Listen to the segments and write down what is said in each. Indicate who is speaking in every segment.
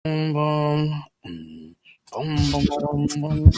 Speaker 1: Boom, boom, boom, boom, boom, boom.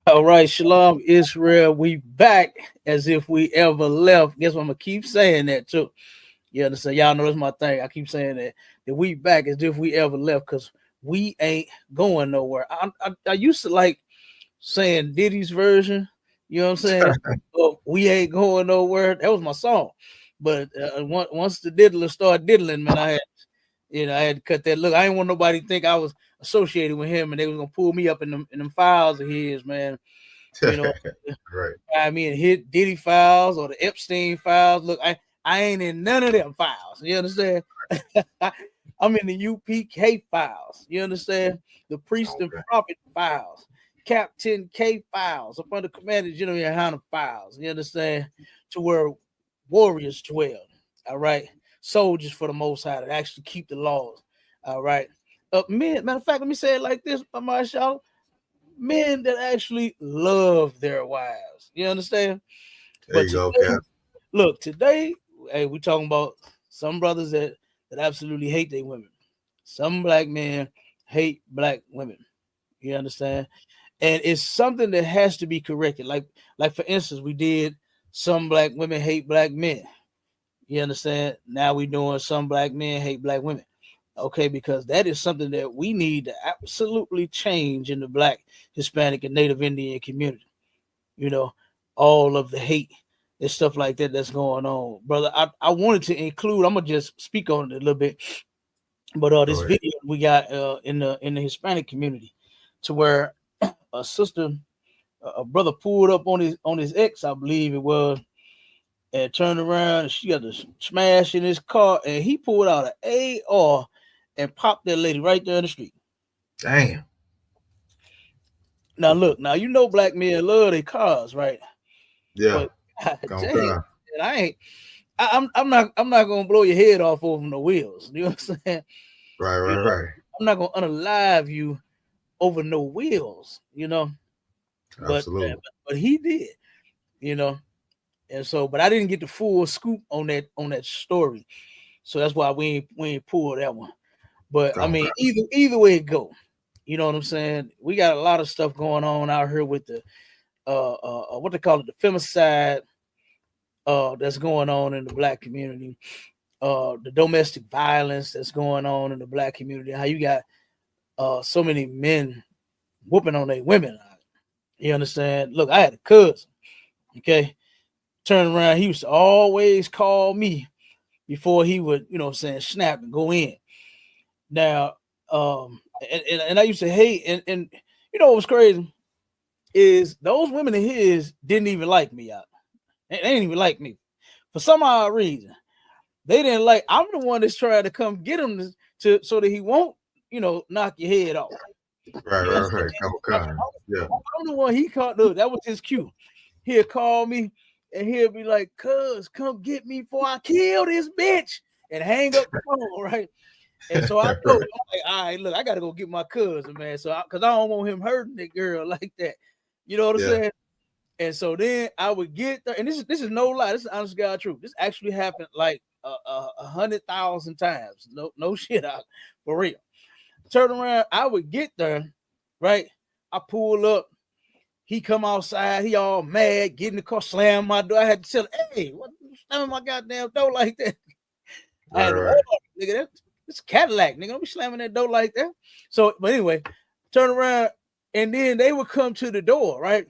Speaker 1: All right, Shalom Israel. We back as if we ever left. Guess what? I'm gonna keep saying that too. You understand? Y'all know that's my thing. I keep saying that we back as if we ever left because we ain't going nowhere. I used to like saying Diddy's version. You know what I'm saying? Oh, we ain't going nowhere. That was my song. But once the diddler started diddling, man, I had to cut that. Look, I didn't want nobody to think I was associated with him, and they was gonna pull me up in them files of his, man. You know,
Speaker 2: Right.
Speaker 1: I mean, hit Diddy files or the Epstein files. Look, I ain't in none of them files. You understand? I'm in the UPK files. You understand? The priest and
Speaker 2: Okay.
Speaker 1: prophet files, Captain K files, up under Commander General Yohana files. You understand? To where warriors dwell. All right, soldiers for the Most High that actually keep the laws. All right, men. Matter of fact, let me say it like this, MAISHAAHLA. Men that actually love their wives. You understand?
Speaker 2: There
Speaker 1: But
Speaker 2: you go,
Speaker 1: today,
Speaker 2: Cap.
Speaker 1: look, today, hey, we talking about some brothers that absolutely hate their women. Some black men hate black women. You understand? And it's something that has to be corrected. Like for instance, we did some black women hate black men. You understand? Now we doing some black men hate black women. Okay, because that is something that we need to absolutely change in the black, Hispanic, and Native Indian community. You know, all of the hate and stuff like that that's going on. Brother, I wanted to include, I'm gonna just speak on it a little bit, but
Speaker 2: Go
Speaker 1: this
Speaker 2: ahead.
Speaker 1: video we got in the Hispanic community to where a sister, a brother pulled up on his ex, I believe it was, and turned around and she got to smash in his car and he pulled out an AR and popped that lady right there in the street.
Speaker 2: Damn.
Speaker 1: Now look, now you know black men love their cars, right?
Speaker 2: Yeah.
Speaker 1: But God
Speaker 2: Come
Speaker 1: dang,
Speaker 2: on.
Speaker 1: and I ain't I'm not gonna blow your head off over no wheels. You know what I'm saying?
Speaker 2: Right,
Speaker 1: You
Speaker 2: right,
Speaker 1: know,
Speaker 2: right.
Speaker 1: I'm not gonna unalive you over no wheels, you know. But
Speaker 2: Absolutely.
Speaker 1: but he did, you know. And so, but I didn't get the full scoop on that story. So that's why we ain't pulled that one. But I
Speaker 2: Come
Speaker 1: mean,
Speaker 2: on.
Speaker 1: either way it go, you know what I'm saying? We got a lot of stuff going on out here with the what they call it, the femicide that's going on in the black community, the domestic violence that's going on in the black community, how you got so many men whooping on their women. You understand? Look, I had a cousin, okay, turn around, he used to always call me before he would, you know what I'm saying, snap and go in. Now, and I used to hate, and you know what was crazy is those women of his didn't even like me out. They didn't even like me for some odd reason. They didn't like. I'm the one that's trying to come get him to so that he won't, knock your head off.
Speaker 2: Right,
Speaker 1: You
Speaker 2: right,
Speaker 1: understand?
Speaker 2: right. Come on. Yeah.
Speaker 1: I'm the one he caught. Look, that was his cue. He'll call me and he'll be like, "Cuz, come get me before I kill this bitch," and hang up the phone, right? And so I know, I'm
Speaker 2: Right.
Speaker 1: like, all right, look, I gotta go get my cousin, man. So, because I don't want him hurting that girl like that. You know what I'm
Speaker 2: Yeah.
Speaker 1: saying? And so then I would get there, and this is no lie. This is honest God truth. This actually happened like 100,000 times. No shit out for real. Turn around, I would get there, right? I pull up. He come outside. He all mad, get in the car, slam my door. I had to tell him, hey, what slamming my goddamn door like that? I
Speaker 2: Right,
Speaker 1: had to
Speaker 2: right.
Speaker 1: hold on, nigga. It's Cadillac, nigga. Don't be slamming that door like that. So, but anyway, turn around, and then they would come to the door, right?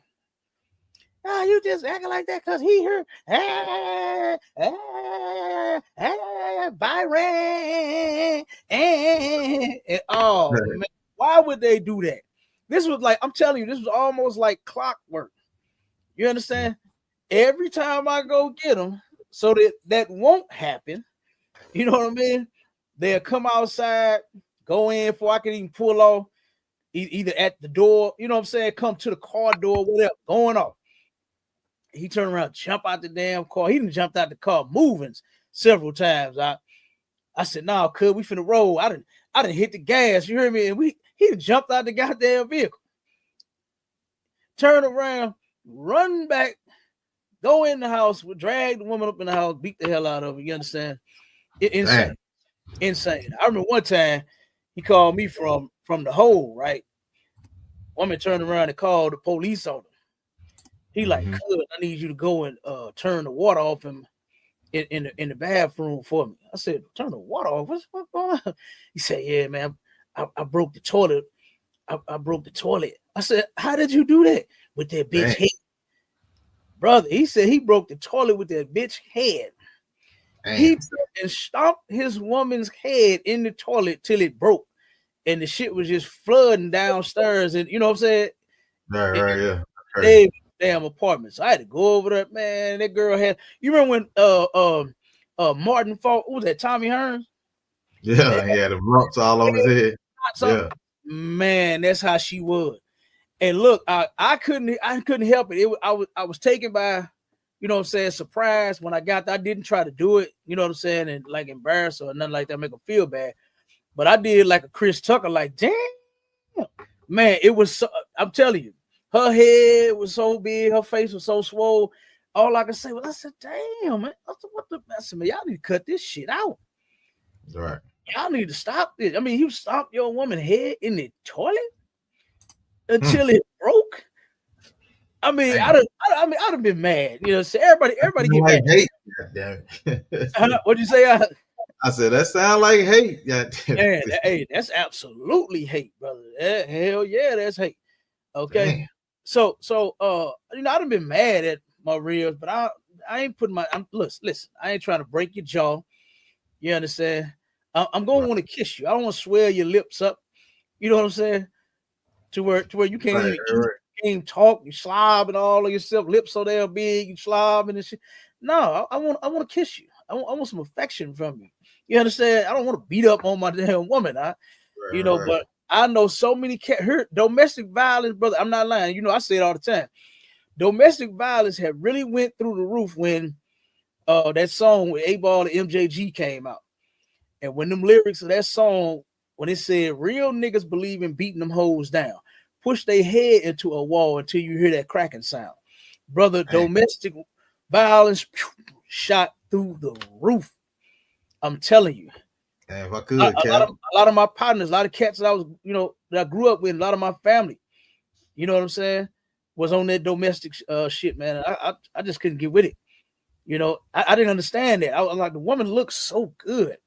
Speaker 1: Ah, you just acting like that because he heard Byron. Oh man, why would they do that? This was like, I'm telling you, this was almost like clockwork. You understand? Every time I go get them, so that won't happen. You know what I mean? They'll come outside, go in before I can even pull off, either at the door, you know what I'm saying? Come to the car door, whatever, going off. He turned around, jump out the damn car. He done jumped out the car, moving several times. I said, "No, cuz we finna roll." I didn't hit the gas. You hear me? And he done jumped out the goddamn vehicle. Turn around, run back, go in the house, drag the woman up in the house, beat the hell out of her. You understand? Insane. Insane. I remember one time he called me from the hole, right? Woman turned around and called the police on him. He like, "Cuz, I need you to go and turn the water off him in the bathroom for me." I said, "Turn the water off? What's going on?" He said, "Yeah, man, I broke the toilet. I broke the toilet." I said, "How did you do that?" "With that bitch head." Brother, he said he broke the toilet with that bitch head. Damn. He took and stomped his woman's head in the toilet till it broke. And the shit was just flooding downstairs. And you know what I'm saying?
Speaker 2: Right, yeah.
Speaker 1: Damn apartments. I had to go over there, man. That girl had, you remember when Martin fought, what was that, Tommy Hearns?
Speaker 2: Yeah, he had the lumps all on his head. Yeah.
Speaker 1: Man, that's how she was. And look, I couldn't help it. I was taken by, you know what I'm saying, surprise when I got there. I didn't try to do it, you know what I'm saying, and like embarrass or nothing like that, make her feel bad. But I did like a Chris Tucker, like, damn, man, it was so, I'm telling you, her head was so big, her face was so swole. All I could say was, I said, damn, man, I said, man, y'all need to cut this shit out.
Speaker 2: Right.
Speaker 1: Y'all need to stop this. I mean, you stomp your woman's head in the toilet until it broke. I mean, I'd have been mad. You know, so everybody get mad.
Speaker 2: Hate. Damn it.
Speaker 1: What'd you say?
Speaker 2: I said that sound like hate.
Speaker 1: Man, hey, that's absolutely hate, brother. Hell yeah, that's hate. Okay. Damn. So you know, I'd have been mad at my reels, but I ain't putting my listen, I ain't trying to break your jaw. You understand? I'm gonna want to kiss you. I don't want to swell your lips up. You know what I'm saying? To where you can't even eat, can't talk, you slobbing all of yourself, lips so damn big, you slobbing and shit. No, I want to kiss you. I want some affection from you. You understand? I don't want to beat up on my damn woman. But I know so many domestic violence, brother. I'm not lying. You know, I say it all the time. Domestic violence have really went through the roof when that song with A-Ball and MJG came out. And when them lyrics of that song, when it said real niggas believe in beating them hoes down, push their head into a wall until you hear that cracking sound. Brother, domestic violence shot through the roof. I'm telling you.
Speaker 2: If I could,
Speaker 1: a lot of my partners, a lot of cats that I was, that I grew up with, a lot of my family, you know what I'm saying, was on that domestic shit, man. I just couldn't get with it. You know, I didn't understand that. I was like, the woman looks so good,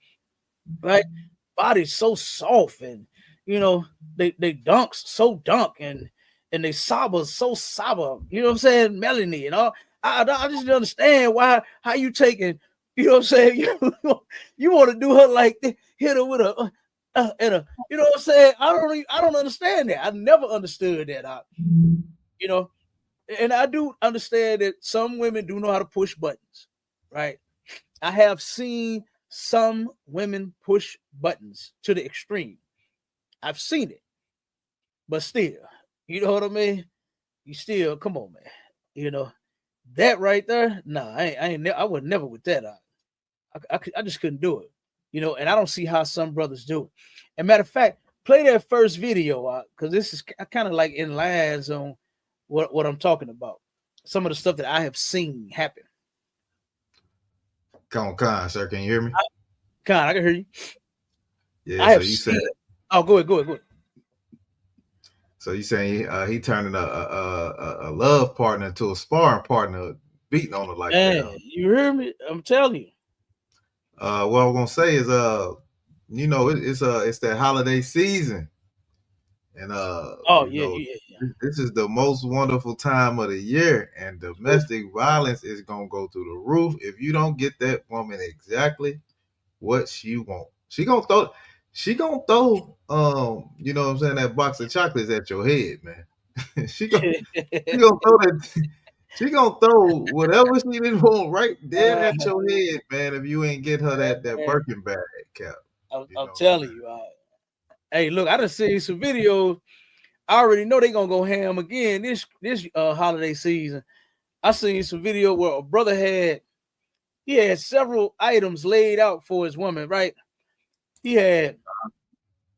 Speaker 1: right? Body's so soft, and they dunks so dunk, and they sober so sober. You know what I'm saying? Melanie and all. I just didn't understand how you taking. You know what I'm saying? You want to do her like that, hit her with a and a. You know what I'm saying? I don't understand that. I never understood that. And I do understand that some women do know how to push buttons, right? I have seen some women push buttons to the extreme. I've seen it, but still, you know what I mean? You still, come on, man. You know that right there? Nah, I would never with that. I just couldn't do it. And I don't see how some brothers do it. And matter of fact, play that first video because this is kind of like in lines on what I'm talking about. Some of the stuff that I have seen happen.
Speaker 2: Come on, sir. Can you hear me?
Speaker 1: I can hear you.
Speaker 2: Yeah, so you said.
Speaker 1: Oh, go ahead.
Speaker 2: So you saying he turning a love partner to a sparring partner, beating on her like that?
Speaker 1: You hear me? I'm telling you.
Speaker 2: What I'm gonna say is, it's that holiday season, and This is the most wonderful time of the year, and domestic violence is gonna go through the roof if you don't get that woman exactly what she want. She gonna throw you know what I'm saying, that box of chocolates at your head, man. She gonna throw that she gonna throw whatever she didn't want right there
Speaker 1: Uh,
Speaker 2: at your head, man, if you ain't get her that
Speaker 1: man,
Speaker 2: Birkin bag cap. You
Speaker 1: I'm
Speaker 2: know what I'm
Speaker 1: telling you. Hey, look, I done seen some videos. I already know they gonna go ham again this holiday season. I seen some video where a brother he had several items laid out for his woman, right? He had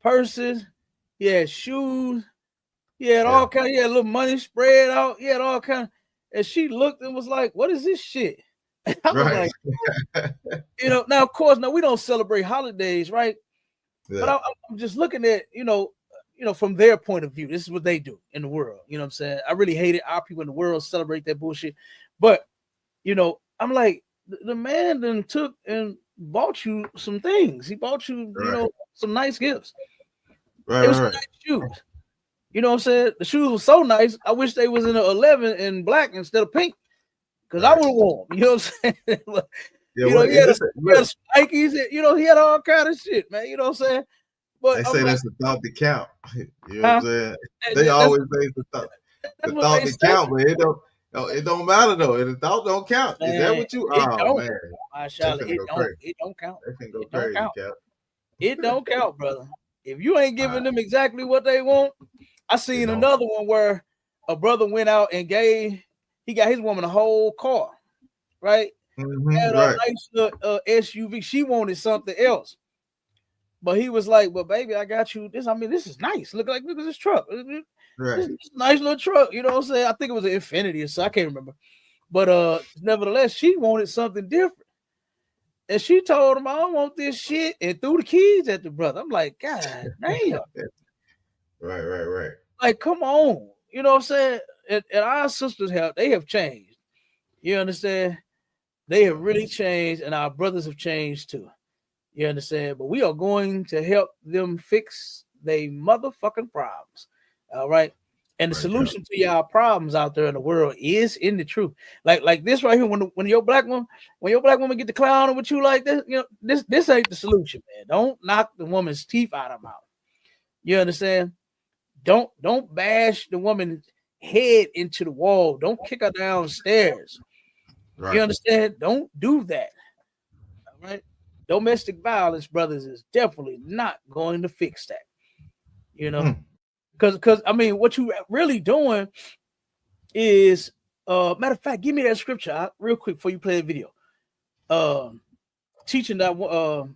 Speaker 1: purses, he had shoes, he had
Speaker 2: saying?
Speaker 1: all kind, he had a little money spread out, he had all kind. And she looked and was like, "What is this shit?" I was
Speaker 2: Yeah.
Speaker 1: like,
Speaker 2: Right.
Speaker 1: now of course, now we don't celebrate holidays, right? But
Speaker 2: Yeah.
Speaker 1: I'm just looking at, from their point of view. This is what they do in the world. You know what I'm saying? I really hate it. Our people in the world celebrate that bullshit. But, I'm like, the man then took and bought you some things. He bought you,
Speaker 2: Right.
Speaker 1: some nice gifts.
Speaker 2: Right,
Speaker 1: It was
Speaker 2: right,
Speaker 1: nice shoes. You know what I'm saying? The shoes were so nice. I wish they was in a 11 in black instead of pink. Because I
Speaker 2: right.
Speaker 1: would have worn them. You know what I'm saying?
Speaker 2: Yeah, what
Speaker 1: He
Speaker 2: is
Speaker 1: had,
Speaker 2: this?
Speaker 1: he had
Speaker 2: Look,
Speaker 1: Nikes. He had all kind of shit, man. You know what I'm saying? But
Speaker 2: they
Speaker 1: I'm
Speaker 2: say
Speaker 1: like,
Speaker 2: that's the thought to count. You know what I'm
Speaker 1: huh?
Speaker 2: saying? They
Speaker 1: That's
Speaker 2: always say it's the
Speaker 1: that's what
Speaker 2: thought
Speaker 1: they
Speaker 2: to
Speaker 1: say,
Speaker 2: count, but it don't. No, it don't matter though. The thought don't count. Is that
Speaker 1: man.
Speaker 2: what you?
Speaker 1: It
Speaker 2: Oh
Speaker 1: don't,
Speaker 2: man, they
Speaker 1: MAISHAAHLA.
Speaker 2: finna
Speaker 1: It
Speaker 2: go
Speaker 1: don't.
Speaker 2: crazy.
Speaker 1: It don't count.
Speaker 2: They finna go
Speaker 1: It don't
Speaker 2: crazy,
Speaker 1: count.
Speaker 2: Cap.
Speaker 1: It don't count, brother. If you ain't
Speaker 2: All
Speaker 1: giving
Speaker 2: right,
Speaker 1: them exactly what they want, I
Speaker 2: it
Speaker 1: seen
Speaker 2: don't.
Speaker 1: another one where a brother went out and he got his woman a whole car, right? Had a
Speaker 2: Right,
Speaker 1: nice little SUV. She wanted something else. But he was like, "Well, baby, I got you this. I mean, this is nice. Look at this truck. This
Speaker 2: right,
Speaker 1: is a nice little truck. You know what I'm saying? I think it was an Infinity, so I can't remember. But nevertheless, she wanted something different. And she told him, I don't want this shit, and threw the keys at the brother. I'm like, God damn.
Speaker 2: right.
Speaker 1: Like, come on. You know what I'm saying? And our sisters they have changed. You understand? They have really changed, and our brothers have changed too. You understand? But we are going to help them fix their motherfucking problems. All right. And the
Speaker 2: Right, Cap.
Speaker 1: solution to y'all problems out there in the world is in the truth. Like this right here, when your black woman get to clowning with you like this, this ain't the solution, man. Don't knock the woman's teeth out of her mouth. You understand? Don't bash the woman's head into the wall. Don't kick her downstairs. You
Speaker 2: Right.
Speaker 1: understand? Don't do that. All right. Domestic violence, brothers, is definitely not going to fix that. You know,
Speaker 2: Mm.
Speaker 1: because I mean, what you really doing is, matter of fact, give me that scripture real quick before you play the video. Um, Teaching that woman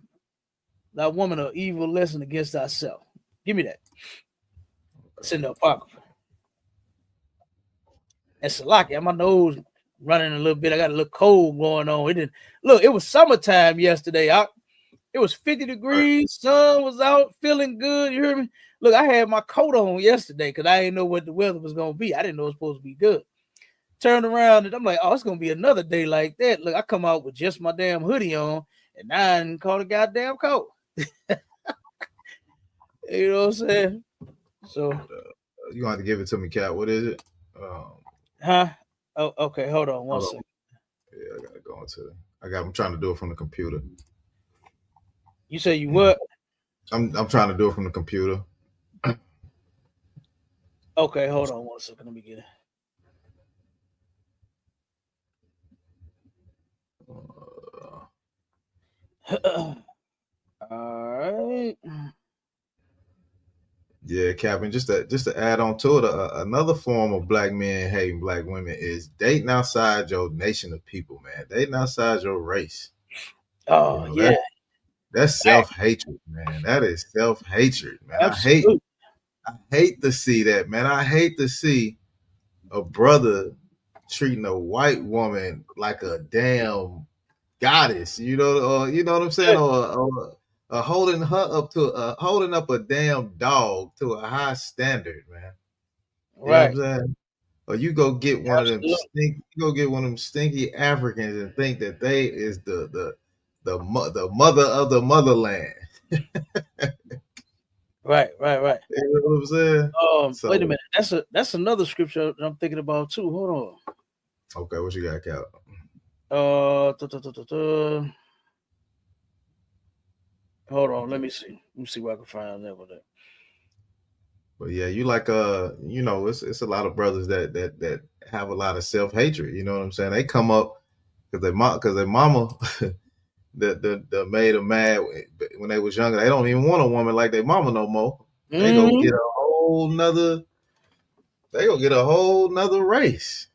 Speaker 1: an evil lesson against thyself. Give me that. It's in the apocrypha. And Salaki, my nose running a little bit. I got a little cold going on. It didn't look. It was summertime yesterday. It was 50
Speaker 2: Right.
Speaker 1: degrees. Sun was out, feeling good. You hear me? Look, I had my coat on yesterday because I didn't know what the weather was gonna be. I didn't know it was supposed to be good. Turned around and I'm like, oh, it's gonna be another day like that. Look, I come out with just my damn hoodie on, and I didn't call the goddamn coat. You know what I'm saying? So,
Speaker 2: You gonna have to give it to me, Cap. What is it?
Speaker 1: huh? Oh, okay. Hold on one
Speaker 2: Hold
Speaker 1: second.
Speaker 2: on. Yeah, I gotta go into. I'm trying to do it from the computer.
Speaker 1: You say you what?
Speaker 2: I'm trying to do it from the computer.
Speaker 1: Okay, hold on one second. Let me get it. All right.
Speaker 2: Yeah, Captain. Just to add on to it, another form of black men hating black women is dating outside your nation of people, man. Dating outside your race. You
Speaker 1: Oh
Speaker 2: know
Speaker 1: yeah,
Speaker 2: that's self hatred, man. That is self hatred, man.
Speaker 1: absolutely.
Speaker 2: I hate to see that, man. I hate to see a brother treating a white woman like a damn goddess. You know what I'm saying, or holding up a damn dog to a high standard, man. You know what
Speaker 1: Right.
Speaker 2: I'm saying? Or you go get one of them
Speaker 1: Absolutely.
Speaker 2: stinky Africans and think that they is the mother of the motherland.
Speaker 1: Right, right, right.
Speaker 2: You know what I'm saying?
Speaker 1: Wait a
Speaker 2: So,
Speaker 1: minute. That's another scripture I'm thinking about too. Hold
Speaker 2: okay, what you got, Cal?
Speaker 1: on. Hold on. Let me see what I can find there with that.
Speaker 2: But yeah, you like it's a lot of brothers that have a lot of self hatred. You know what I'm saying? They come up because their mama that made them mad when they was younger. They don't even want a woman like their mama no more. They go
Speaker 1: Mm-hmm.
Speaker 2: get a whole nother. They go get a whole nother race.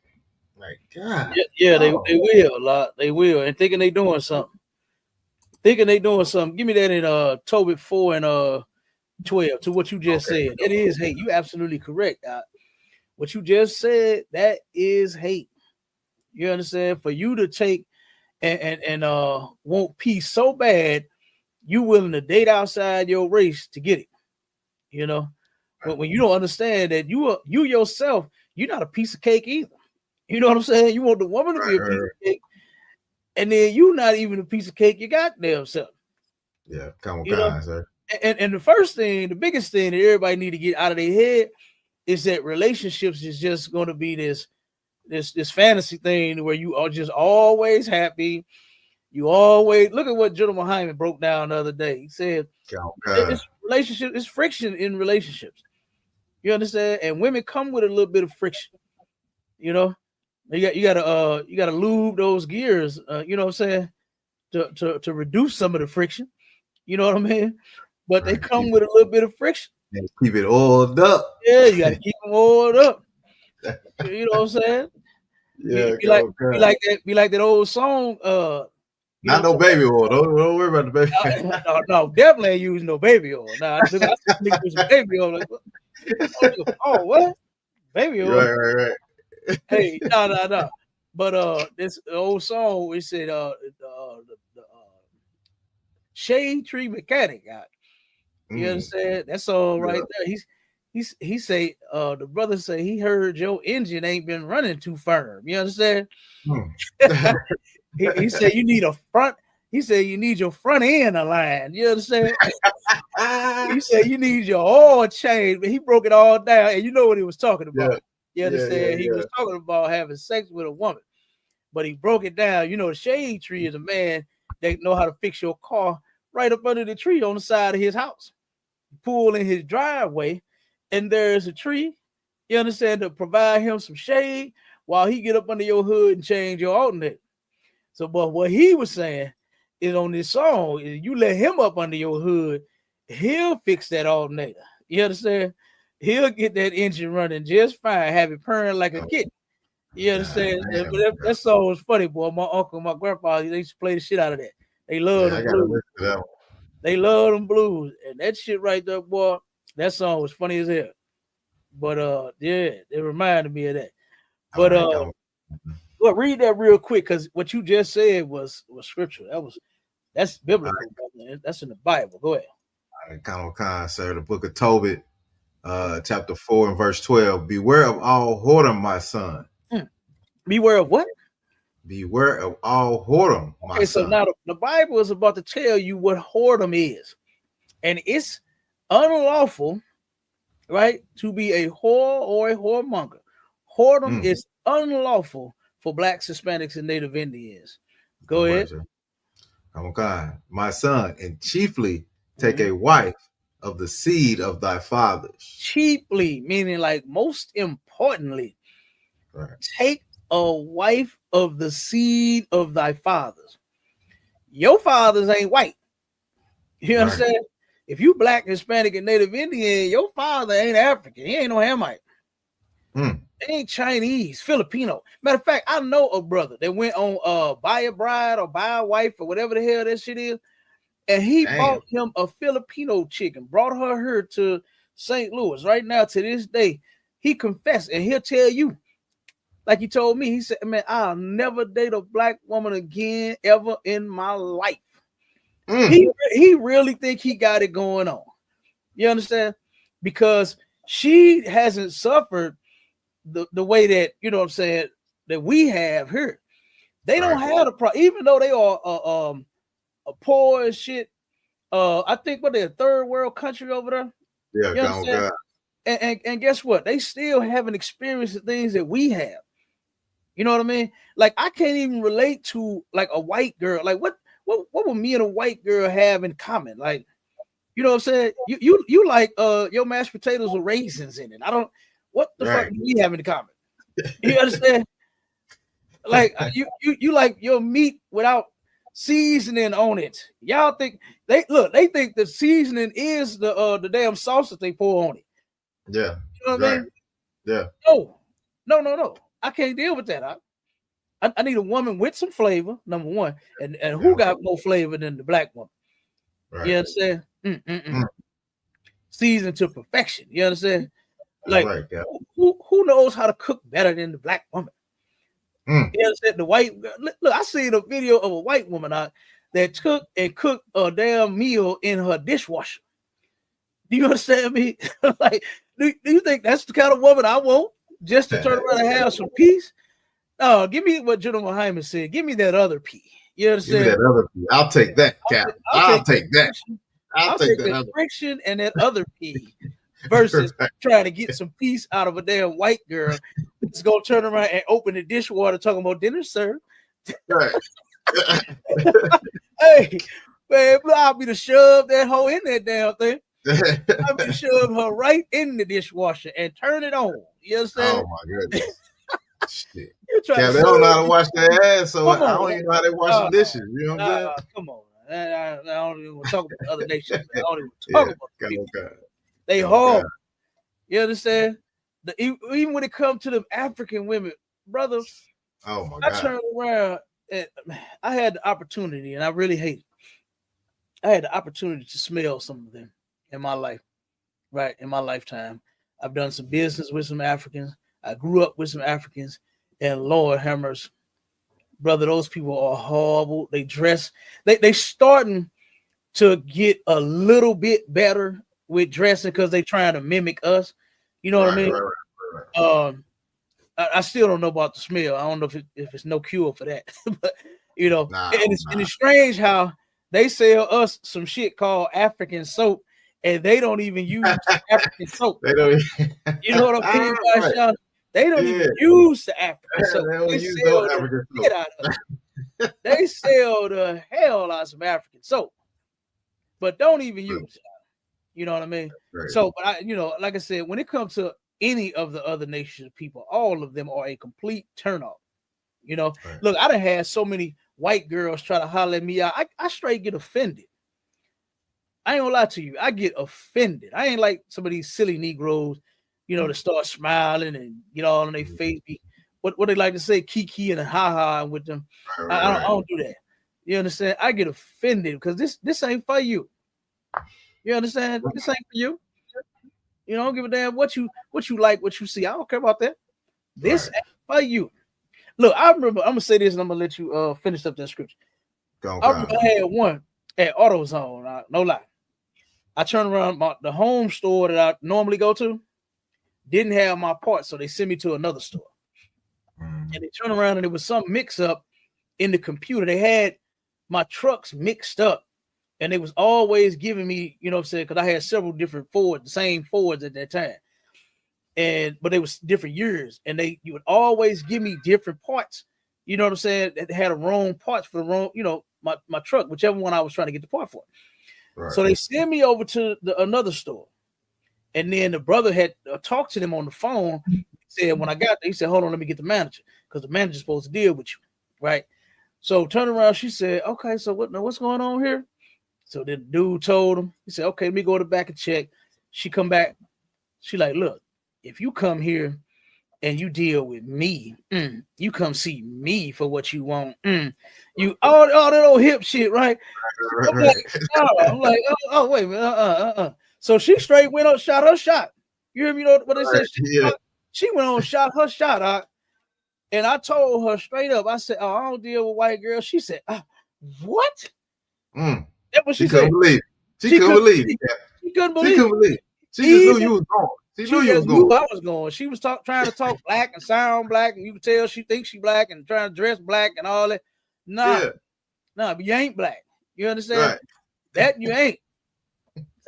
Speaker 2: Like God,
Speaker 1: Yeah, yeah,
Speaker 2: oh,
Speaker 1: they will a lot. They will, and thinking they doing something. Thinking they doing something. Give me that in Tobit 4 and 12 to what you just
Speaker 2: okay,
Speaker 1: said. It is hate. You absolutely correct. What you just said, that is hate. You understand? For you to take and want peace so bad, you willing to date outside your race to get it. You know, when you don't understand that you yourself, you're not a piece of cake either. You know what I'm saying? You want the woman to be a piece
Speaker 2: right.
Speaker 1: of cake, and then you not even a piece of cake. You got damn self.
Speaker 2: Yeah, come on,
Speaker 1: You know,
Speaker 2: sir.
Speaker 1: and the first thing, the biggest thing that everybody need to get out of their head is that relationships is just going to be this fantasy thing where you are just always happy. You always look at what General Hyman broke down the other day. He said
Speaker 2: Come
Speaker 1: it's
Speaker 2: on,
Speaker 1: relationship, it's friction in relationships. You understand? And women come with a little bit of friction. You know, you gotta lube those gears. You know what I'm saying? To reduce some of the friction. You know what I mean? But they
Speaker 2: right.
Speaker 1: come with a little bit of friction.
Speaker 2: Keep it oiled up.
Speaker 1: Yeah, you got to keep them oiled up. You know what I'm saying?
Speaker 2: Yeah,
Speaker 1: Be
Speaker 2: come
Speaker 1: like
Speaker 2: on,
Speaker 1: be like that old song. You know
Speaker 2: Not
Speaker 1: what
Speaker 2: no
Speaker 1: I'm
Speaker 2: baby oil. Don't worry about the baby.
Speaker 1: saying? No, definitely ain't using no baby oil. Nah, I see niggas use baby oil. Like, what? Oh, what? Baby oil?
Speaker 2: Right.
Speaker 1: Hey, no. But this old song, it said the shade tree mechanic. You
Speaker 2: Mm,
Speaker 1: understand? That song right
Speaker 2: yeah.
Speaker 1: there. He say the brother say he heard your engine ain't been running too firm. You understand?
Speaker 2: Mm.
Speaker 1: He said you need a front. He said you need your front end aligned. You understand? He said you need your oil change, but he broke it all down, and you know what he was talking
Speaker 2: Yeah,
Speaker 1: about. You understand? He was talking about having sex with a woman, but he broke it down. You know, the shade tree is a man that know how to fix your car right up under the tree on the side of his house. Pull in his driveway, and there's a tree. You understand, to provide him some shade while he get up under your hood and change your alternator. So, but what he was saying is on this song, is you let him up under your hood, he'll fix that alternator. You understand? He'll get that engine running just fine, have it purring like a
Speaker 2: Oh,
Speaker 1: kitten. You
Speaker 2: God
Speaker 1: understand? But
Speaker 2: damn.
Speaker 1: that song was funny, boy. My uncle, my grandpa, they used to play the shit out of that. They love
Speaker 2: Yeah, I
Speaker 1: them
Speaker 2: gotta
Speaker 1: blues.
Speaker 2: listen to that one.
Speaker 1: They love them blues. And that shit right there, boy, that song was funny as hell. But yeah, it reminded me of that.
Speaker 2: All
Speaker 1: But
Speaker 2: right, come on.
Speaker 1: look, read that real quick because what you just said was scripture. That's
Speaker 2: All
Speaker 1: biblical, brother. That's in the Bible. Go ahead.
Speaker 2: right, come on, sir. The book of Tobit, chapter 4 and verse 12. Beware of all whoredom, my son.
Speaker 1: Hmm. Beware of what?
Speaker 2: Beware of all whoredom, my
Speaker 1: Okay, so
Speaker 2: son.
Speaker 1: now the Bible is about to tell you what whoredom is, and it's unlawful, right, to be a whore or a whoremonger. Whoredom
Speaker 2: Mm,
Speaker 1: is unlawful for blacks, Hispanics, and Native Indians. Go
Speaker 2: all
Speaker 1: ahead.
Speaker 2: right, sir. Come on, God. My son, and chiefly take
Speaker 1: Mhm.
Speaker 2: a wife of the seed of thy fathers.
Speaker 1: Cheaply, meaning like most importantly,
Speaker 2: Right.
Speaker 1: take a wife of the seed of thy fathers. Your fathers ain't white. You
Speaker 2: Right.
Speaker 1: understand? If you black, Hispanic, and Native Indian, your father ain't African. He ain't no Hamite.
Speaker 2: Mm,
Speaker 1: They ain't Chinese, Filipino. Matter of fact, I know a brother that went on buy a bride or buy a wife or whatever the hell that shit is, and he
Speaker 2: damn.
Speaker 1: bought him a Filipino chicken, brought her here to St. Louis. Right now, to this day, he confessed, and he'll tell you, like he told me, he said, "Man, I'll never date a black woman again ever in my life."
Speaker 2: Mm,
Speaker 1: He really think he got it going on. You understand? Because she hasn't suffered the way that, you know what I'm saying, that we have here. They don't
Speaker 2: right.
Speaker 1: have the problem, even though they are poor as shit. I think what they're a third world country over there.
Speaker 2: Yeah,
Speaker 1: You
Speaker 2: oh
Speaker 1: understand?
Speaker 2: God.
Speaker 1: And guess what? They still haven't experienced the things that we have. You know what I mean? Like I can't even relate to like a white girl. Like what would me and a white girl have in common? Like, you know what I'm saying? You like your mashed potatoes with raisins in it. I don't what the fuck
Speaker 2: Right.
Speaker 1: do we have in common? You understand? Like you like your meat without seasoning on it. Y'all think they think the seasoning is the damn sauce that they pour on it.
Speaker 2: Yeah.
Speaker 1: You know what I
Speaker 2: Right.
Speaker 1: mean?
Speaker 2: Yeah.
Speaker 1: No. I can't deal with that. I need a woman with some flavor, number one, and who
Speaker 2: Yeah.
Speaker 1: got more flavor than the black woman?
Speaker 2: Right.
Speaker 1: You understand?
Speaker 2: Mm.
Speaker 1: Seasoned to perfection. You understand?
Speaker 2: That's
Speaker 1: Like
Speaker 2: right, yeah.
Speaker 1: who knows how to cook better than the black woman?
Speaker 2: Mm.
Speaker 1: You understand? The white look, I seen a video of a white woman out that took and cooked a damn meal in her dishwasher. Do you understand me? Like, do you think that's the kind of woman I want just to turn around and have some peace? Oh, give me what General Hyman said. Give me that other P. You
Speaker 2: Give me
Speaker 1: understand?
Speaker 2: that other P. I'll take that, Cap. I'll take that. I'll
Speaker 1: I'll
Speaker 2: take
Speaker 1: take
Speaker 2: that
Speaker 1: the
Speaker 2: other.
Speaker 1: friction and that other P versus
Speaker 2: Right.
Speaker 1: trying to get some peace out of a damn white girl that's gonna turn around and open the dishwater talking about dinner, sir.
Speaker 2: Right.
Speaker 1: Hey, man, I'll be to shove that hoe in that damn thing. I'll be to shove her right in the dishwasher and turn it on. You understand?
Speaker 2: Oh my goodness. Shit.
Speaker 1: You try
Speaker 2: Yeah,
Speaker 1: to
Speaker 2: they don't know how
Speaker 1: shove
Speaker 2: to wash their ass, so
Speaker 1: Come
Speaker 2: I
Speaker 1: on,
Speaker 2: don't even know how they wash the dishes. You know what I'm saying?
Speaker 1: come on. I don't even want to talk about the other nations. Man. I don't even
Speaker 2: Yeah.
Speaker 1: talk about the people.
Speaker 2: God.
Speaker 1: They
Speaker 2: Oh God.
Speaker 1: horrible. You understand? Even when it comes to the African women, brother,
Speaker 2: Oh my
Speaker 1: I
Speaker 2: God.
Speaker 1: turned around and I had the opportunity, and I really hate it. I had the opportunity to smell some of them in my life, right? In my lifetime. I've done some business with some Africans. I grew up with some Africans, and Lord have mercy, brother, those people are horrible. They dress, they starting to get a little bit better with dressing because they trying to mimic us. You know what I
Speaker 2: Right.
Speaker 1: mean?
Speaker 2: Right.
Speaker 1: I still don't know about the smell. I don't know if it's no cure for that, but you know,
Speaker 2: Nah.
Speaker 1: and it's strange how they sell us some shit called African soap, and they don't even use African soap.
Speaker 2: They don't.
Speaker 1: You know what I mean,
Speaker 2: Right.
Speaker 1: Sean? They don't
Speaker 2: Yeah.
Speaker 1: even use the African
Speaker 2: They
Speaker 1: soap.
Speaker 2: don't
Speaker 1: They
Speaker 2: use no
Speaker 1: sell the
Speaker 2: African
Speaker 1: shit
Speaker 2: soap.
Speaker 1: out of it. They sell the hell out of some African soap, but don't even use it. You know what I mean?
Speaker 2: Right.
Speaker 1: So, but like I said, when it comes to any of the other nations of people, all of them are a complete turnoff. You know,
Speaker 2: Right.
Speaker 1: look, I done had so many white girls try to holler at me out. I straight get offended. I ain't gonna lie to you. I get offended. I ain't like some of these silly Negroes, to start smiling and get all on their face. What they like to say, kiki and ha ha with them. I don't do that. You understand? I get offended because this ain't for you. You understand? This ain't for you. You don't give a damn what you like, what you see. I don't care about that. This ain't for you. Look, I remember. I'm gonna say this, and I'm gonna let you finish up that scripture. I remember I had one at AutoZone. No lie. I turned around the home store that I normally go to didn't have my parts, so they sent me to another store. And they turned around and there was some mix up in the computer. They had my trucks mixed up, and they was always giving me, you know what I'm saying, because I had several different Fords, the same Fords at that time. But they was different years, and you would always give me different parts. You know what I'm saying? That had a wrong parts for the wrong, my truck, whichever one I was trying to get the part for.
Speaker 2: Right.
Speaker 1: So they sent me over to another store, and then the brother had talked to them on the phone. He said when I got there, he said, "Hold on, let me get the manager because the manager's supposed to deal with you, right?" So turn around, she said, "Okay, so what's going on here?" So the dude told him. He said, "Okay, let me go to the back and check." She come back. She like, "Look, if you come here and you deal with me, you come see me for what you want. You all that old hip shit, right?"
Speaker 2: Right.
Speaker 1: I'm like, oh, wait a minute, So she straight went up, shot her shot. You hear me? You know what they said? She went on, shot her shot out. And I told her straight up, I said, "Oh, I don't deal with white girls." She said, "What?" That's what
Speaker 2: She
Speaker 1: she said.
Speaker 2: couldn't believe it. She couldn't believe it.
Speaker 1: She couldn't
Speaker 2: She
Speaker 1: believe
Speaker 2: couldn't believe it. She just knew you was going. She knew you was
Speaker 1: just
Speaker 2: going.
Speaker 1: knew I was going. She was trying to talk black and sound black, and you could tell she thinks she black and trying to dress black and all that. Nah, but you ain't black. You understand?
Speaker 2: Right.
Speaker 1: That you ain't.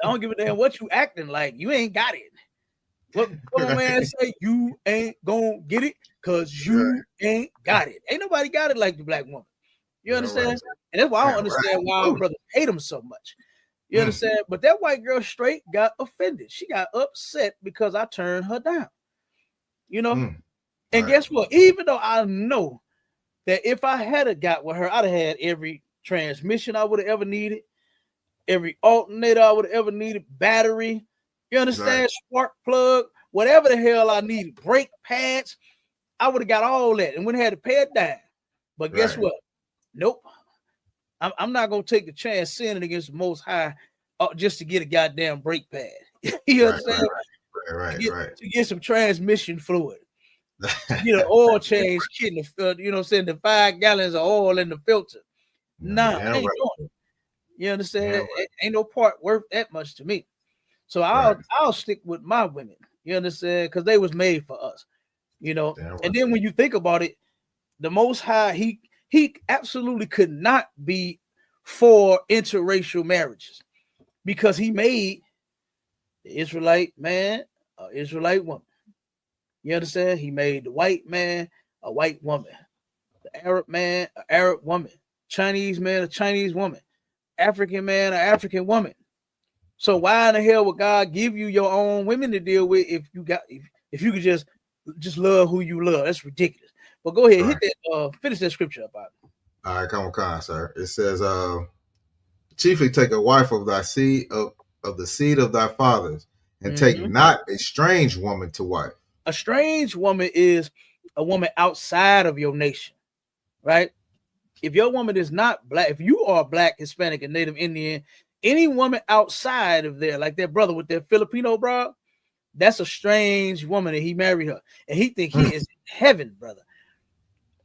Speaker 1: I don't give a damn what you acting like. You ain't got it. What my man say? You ain't gonna get it because you ain't got it. Ain't nobody got it like the black woman. You understand?
Speaker 2: Right.
Speaker 1: And that's why I don't understand why our brothers hate them so much. You understand? But that white girl straight got offended. She got upset because I turned her down. You know? And guess what? Even though I know that if I had got with her, I'd have had every transmission I would have ever needed, every alternator I would have ever needed, battery, you understand, spark plug, whatever the hell I needed, brake pads, I would have got all that and wouldn't have had to pay it down. But guess what? Nope. I'm not going to take the chance sinning against the Most High just to get a goddamn brake pad. You understand? To get some transmission fluid. Get an oil change kit, you know what I'm saying, the 5 gallons of oil in the filter. Nah, ain't doing it. You understand? Ain't no part worth that much to me. So I'll stick with my women. You understand? Because they was made for us. You know. And then when you think about it, the Most High, he absolutely could not be for interracial marriages because he made the Israelite man an Israelite woman. You understand? He made the white man a white woman, the Arab man an Arab woman, Chinese man a Chinese woman, African man an African woman. So why in the hell would God give you your own women to deal with if you could just love who you love? That's ridiculous. But go ahead, hit that, finish that scripture up.
Speaker 2: All right, come on, sir. It says, chiefly take a wife of thy seed of the seed of thy fathers, and take not a strange woman to wife.
Speaker 1: A strange woman is a woman outside of your nation, right? If your woman is not black, if you are black, Hispanic, and Native Indian, any woman outside of there, like that brother with that Filipino bro, that's a strange woman, and he married her, and he think he is in heaven, brother.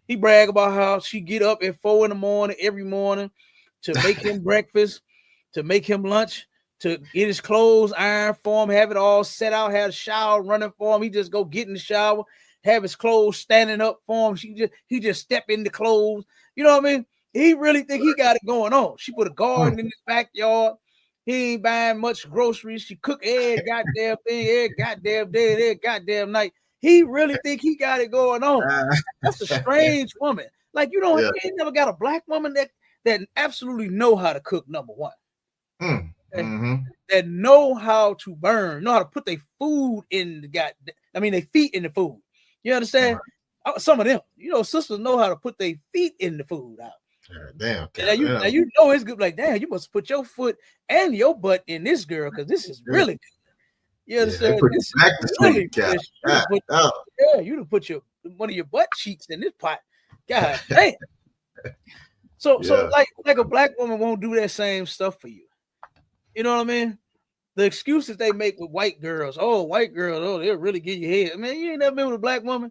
Speaker 1: He brag about how she get up at 4 a.m. every morning to make him breakfast, to make him lunch, to get his clothes ironed for him, have it all set out, have a shower running for him. He just go get in the shower, have his clothes standing up for him. He just step in the clothes. You know what I mean? He really think he got it going on. She put a garden in his backyard. He ain't buying much groceries. She cook every goddamn thing, every goddamn day, every goddamn night. He really think he got it going on. That's a strange woman. Like you ain't never got a black woman that absolutely know how to cook, number one. That know how to burn, know how to put their food in their feet in the food. You understand? Some of them, sisters know how to put their feet in the food out.
Speaker 2: Damn.
Speaker 1: Now you know it's good. Like, damn, you must put your foot and your butt in this girl because this is really good. You understand? This is really good. You done put one of your butt cheeks in this pot. God damn. So like a black woman won't do that same stuff for you. You know what I mean? The excuses they make with white girls. Oh, white girls, they'll really get your head. Man, you ain't never been with a black woman.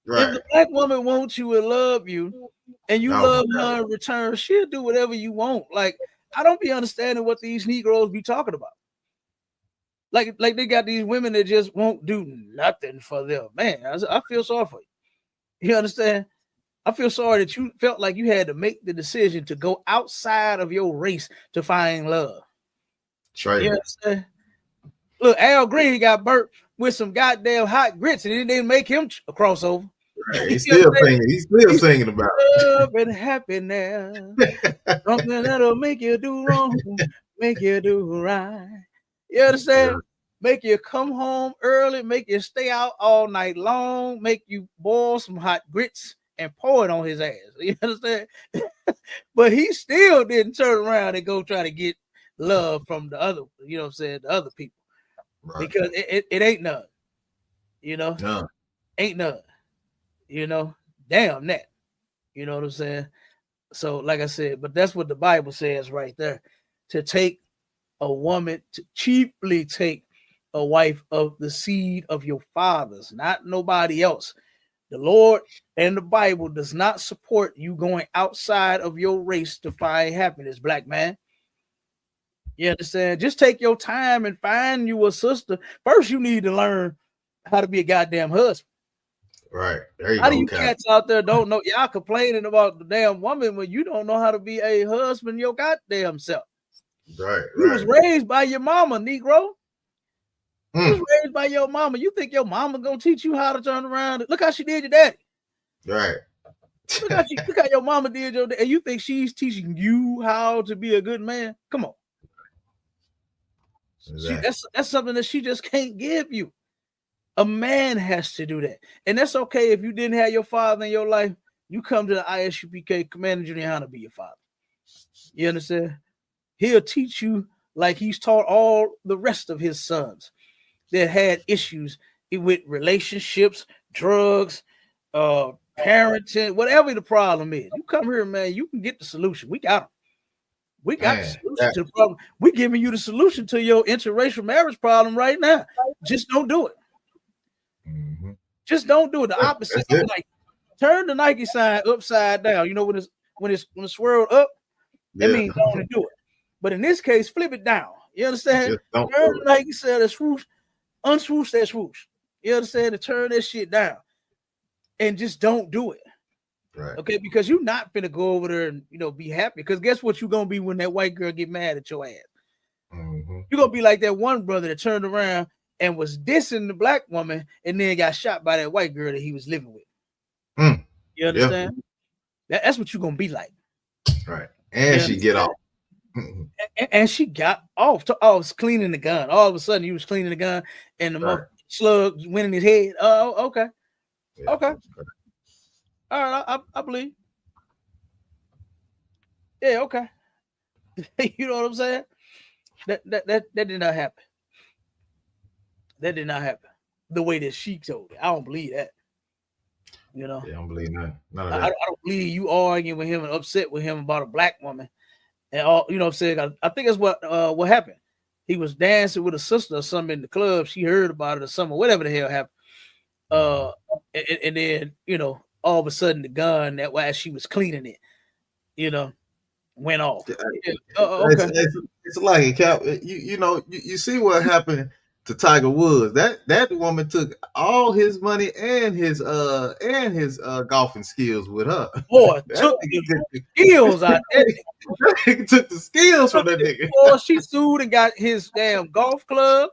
Speaker 1: Right. If the black woman wants you and love you, and you love her in return, she'll do whatever you want. Like, I don't be understanding what these Negroes be talking about. Like they got these women that just won't do nothing for them. Man, I feel sorry for you. You understand? I feel sorry that you felt like you had to make the decision to go outside of your race to find love.
Speaker 2: Right.
Speaker 1: You understand? Look, Al Green got burnt with some goddamn hot grits, and it didn't make him a crossover.
Speaker 2: Right. He's still singing. He's still singing about
Speaker 1: love and happiness. Something that'll make you do wrong, make you do right. You understand? Yeah. Make you come home early, make you stay out all night long, make you boil some hot grits and pour it on his ass. You understand? But he still didn't turn around and go try to get love from the other, you know what I'm saying, the other people. Right. Because it ain't none. Ain't none. Damn that. You know what I'm saying? So, like I said, but that's what the Bible says right there. To take a woman, to cheaply take a wife of the seed of your fathers, not nobody else. The Lord and the Bible does not support you going outside of your race to find happiness, black man. You understand? Just take your time and find you a sister. First, you need to learn how to be a goddamn husband.
Speaker 2: Right. There you
Speaker 1: how do you cats out there don't know? Y'all complaining about the damn woman when you don't know how to be a husband your goddamn self.
Speaker 2: Right,
Speaker 1: You was raised by your mama, Negro. You was raised by your mama. You think your mama gonna teach you how to turn around? Look how she did your daddy.
Speaker 2: Right.
Speaker 1: Look how your mama did your daddy. And you think she's teaching you how to be a good man? Come on.
Speaker 2: Exactly.
Speaker 1: That's something that she just can't give you. A man has to do that. And that's okay if you didn't have your father in your life. You come to the ISUPK Commander Junior how to be your father. You understand? He'll teach you like he's taught all the rest of his sons that had issues with relationships, drugs, parenting, whatever the problem is. You come here, man, you can get the solution. We got them. We got the solution to the problem. We're giving you the solution to your interracial marriage problem right now. Just don't do it.
Speaker 2: Mm-hmm.
Speaker 1: Just don't do it. The opposite. Like turn the Nike sign upside down. You know when it's swirled up, that means don't want to do it. But in this case, flip it down. You understand? Turn the Nike sign, that swoosh, unswoosh that swoosh. You understand? To turn that shit down, and just don't do it.
Speaker 2: Right.
Speaker 1: Okay, because you're not gonna go over there and be happy. Because guess what you're gonna be when that white girl get mad at your ass?
Speaker 2: Mm-hmm.
Speaker 1: You're gonna be like that one brother that turned around and was dissing the black woman and then got shot by that white girl that he was living with. You understand? That's what you're gonna be like.
Speaker 2: Right. And she get off.
Speaker 1: And she got off. I was cleaning the gun. All of a sudden, you was cleaning the gun, and the slug went in his head. Oh, okay. Yeah. Okay. All right, I believe. Yeah, okay. You know what I'm saying? That did not happen. That did not happen. The way that she told it. I don't believe that.
Speaker 2: Yeah, I don't believe none of that.
Speaker 1: I don't believe you arguing with him and upset with him about a black woman. And all, what I'm saying? I think that's what happened. He was dancing with a sister or something in the club. She heard about it or something, whatever the hell happened. And then, all of a sudden the gun that while she was cleaning it, went off.
Speaker 2: Okay. It's like it, Cap. You see what happened to Tiger Woods. That woman took all his money and his golfing skills with her.
Speaker 1: Boy, took the skills out there.
Speaker 2: Took the skills from that nigga.
Speaker 1: Boy, she sued and got his damn golf club.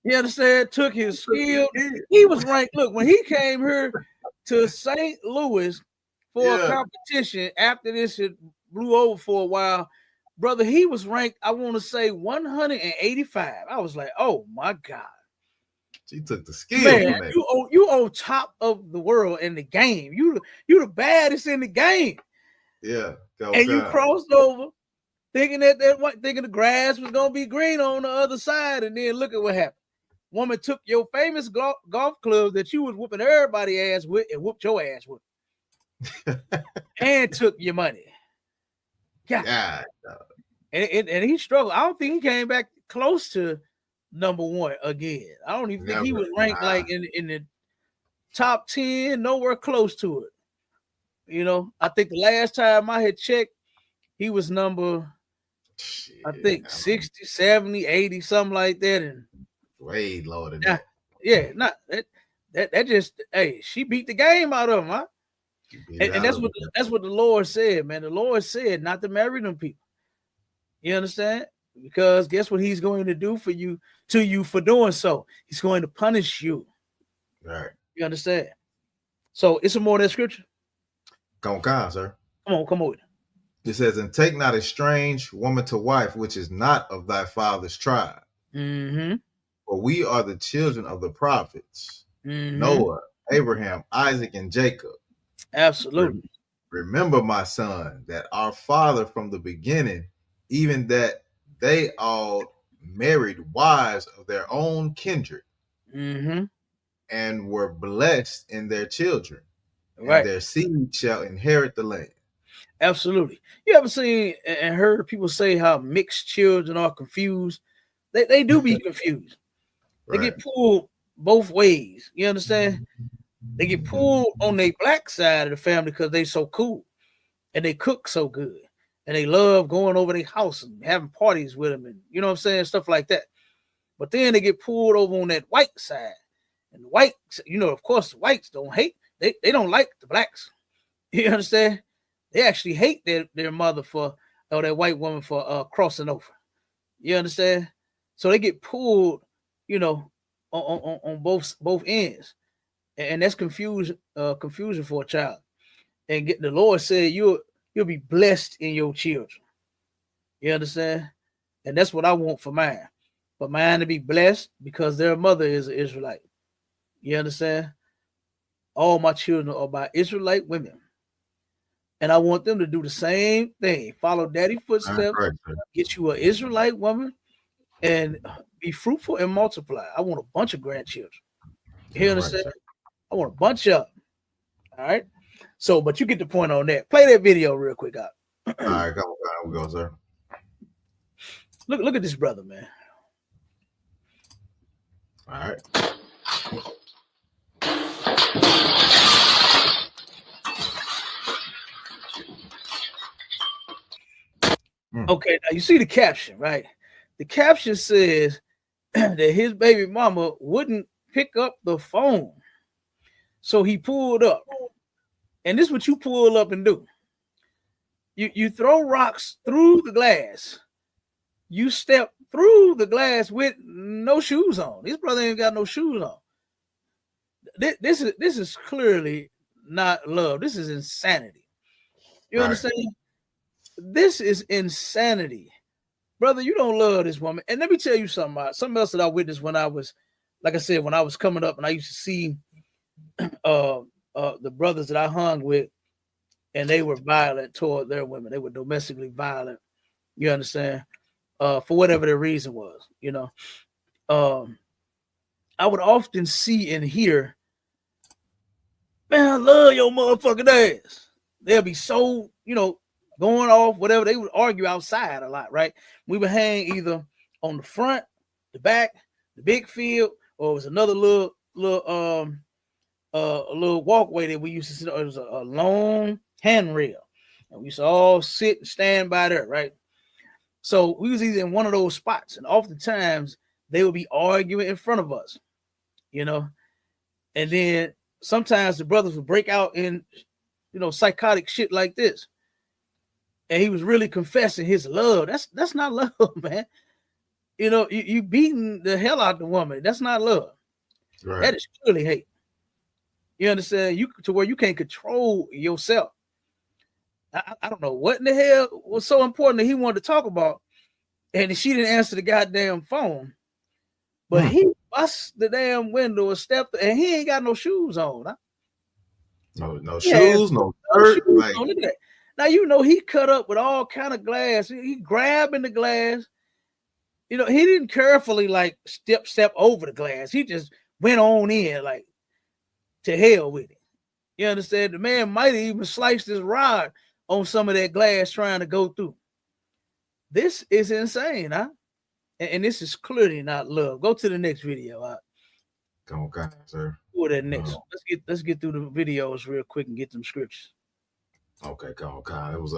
Speaker 1: You understand? Took his skill. He was ranked. Look, when he came here to St. Louis for a competition after this it blew over for a while, brother, he was ranked, I want to say 185. I was like, oh my God.
Speaker 2: She took the skill.
Speaker 1: Man, you on top of the world in the game. You the baddest in the game.
Speaker 2: Yeah.
Speaker 1: And you crossed over thinking thinking the grass was gonna be green on the other side, and then look at what happened. Woman took your famous golf club that you was whooping everybody ass with and whooped your ass with. And took your money. Yeah. And he struggled. I don't think he came back close to number one again. I don't even think he was ranked like in the top 10, nowhere close to it. I think the last time I had checked, he was number, I think 60, 70, 80, something like that. And
Speaker 2: way lower than that.
Speaker 1: Yeah, not that just, hey, she beat the game out of him, huh? And that's what the Lord said, man. The Lord said not to marry them people. You understand? Because guess what he's going to do to you for doing so? He's going to punish you.
Speaker 2: Right.
Speaker 1: You understand? So it's some more of that scripture.
Speaker 2: Come on, sir.
Speaker 1: Come on.
Speaker 2: It says, and take not a strange woman to wife, which is not of thy father's tribe.
Speaker 1: Mm-hmm.
Speaker 2: For we are the children of the prophets, Noah, Abraham, Isaac, and Jacob.
Speaker 1: Absolutely.
Speaker 2: Remember, my son, that our father from the beginning, even that they all married wives of their own kindred, and were blessed in their children, and their seed shall inherit the land.
Speaker 1: Absolutely. You ever seen and heard people say how mixed children are confused? They do be confused. They get pulled both ways. You understand? They get pulled on their black side of the family because they so cool and they cook so good and they love going over their house and having parties with them and you know what I'm saying, stuff like that. But then they get pulled over on that white side, and the whites, of course, the whites don't hate. They don't like the blacks. You understand? They actually hate their mother for or that white woman for crossing over. You understand? So they get pulled, you know, on both ends, and that's confusion for a child. And get the Lord said you'll be blessed in your children. You understand? And that's what I want for mine. For mine to be blessed because their mother is an Israelite. You understand? All my children are by Israelite women. And I want them to do the same thing. Follow daddy
Speaker 2: That's
Speaker 1: footsteps,
Speaker 2: right, sir.
Speaker 1: get you an Israelite woman, and be fruitful and multiply. I want a bunch of grandchildren. You
Speaker 2: That's right,
Speaker 1: understand?
Speaker 2: sir.
Speaker 1: I want a bunch of them. All right. So, but you get the point on that. Play that video real quick out.
Speaker 2: All right, come on, we go, sir.
Speaker 1: Look at this brother, man.
Speaker 2: All right.
Speaker 1: Okay, now you see the caption, right? The caption says that his baby mama wouldn't pick up the phone. So he pulled up. And this is what you pull up and do. You throw rocks through the glass. You step through the glass with no shoes on. This brother ain't got no shoes on. This is clearly not love. This is insanity. You understand? This is insanity. Brother, you don't love this woman. And let me tell you something else that I witnessed when I was, like I said, when I was coming up and I used to see the brothers that I hung with, and they were violent toward their women. They were domestically violent. You understand? For whatever their reason was, you know. I would often see and hear, man, I love your motherfucking ass. They'll be so, you know, going off, whatever. They would argue outside a lot, right? We would hang either on the front, the back, the big field, or it was another little walkway that we used to sit on. It was a long handrail. And we used to all sit and stand by there, right? So we was either in one of those spots, and oftentimes they would be arguing in front of us, you know. And then sometimes the brothers would break out in, you know, psychotic shit like this. And he was really confessing his love. That's not love, man. You know, you beating the hell out the woman. That's not love.
Speaker 2: Right.
Speaker 1: That is clearly hate. You understand? You to where you can't control yourself. I don't know what in the hell was so important that he wanted to talk about, and she didn't answer the goddamn phone. But he bust the damn window and stepped, and he ain't got no shoes on. Huh?
Speaker 2: No shoes, no shirt.
Speaker 1: Shoes
Speaker 2: Like,
Speaker 1: on. Look at that. Now you know he cut up with all kind of glass. He grabbing the glass. You know, he didn't carefully like step over the glass. He just went on in like to hell with it. You understand? The man might have even sliced his rod on some of that glass trying to go through. This is insane, huh? And this is clearly not love. Go to the next video.
Speaker 2: come on, sir.
Speaker 1: Go to that next. Let's get through the videos real quick and get them scriptures.
Speaker 2: Okay, come on. It was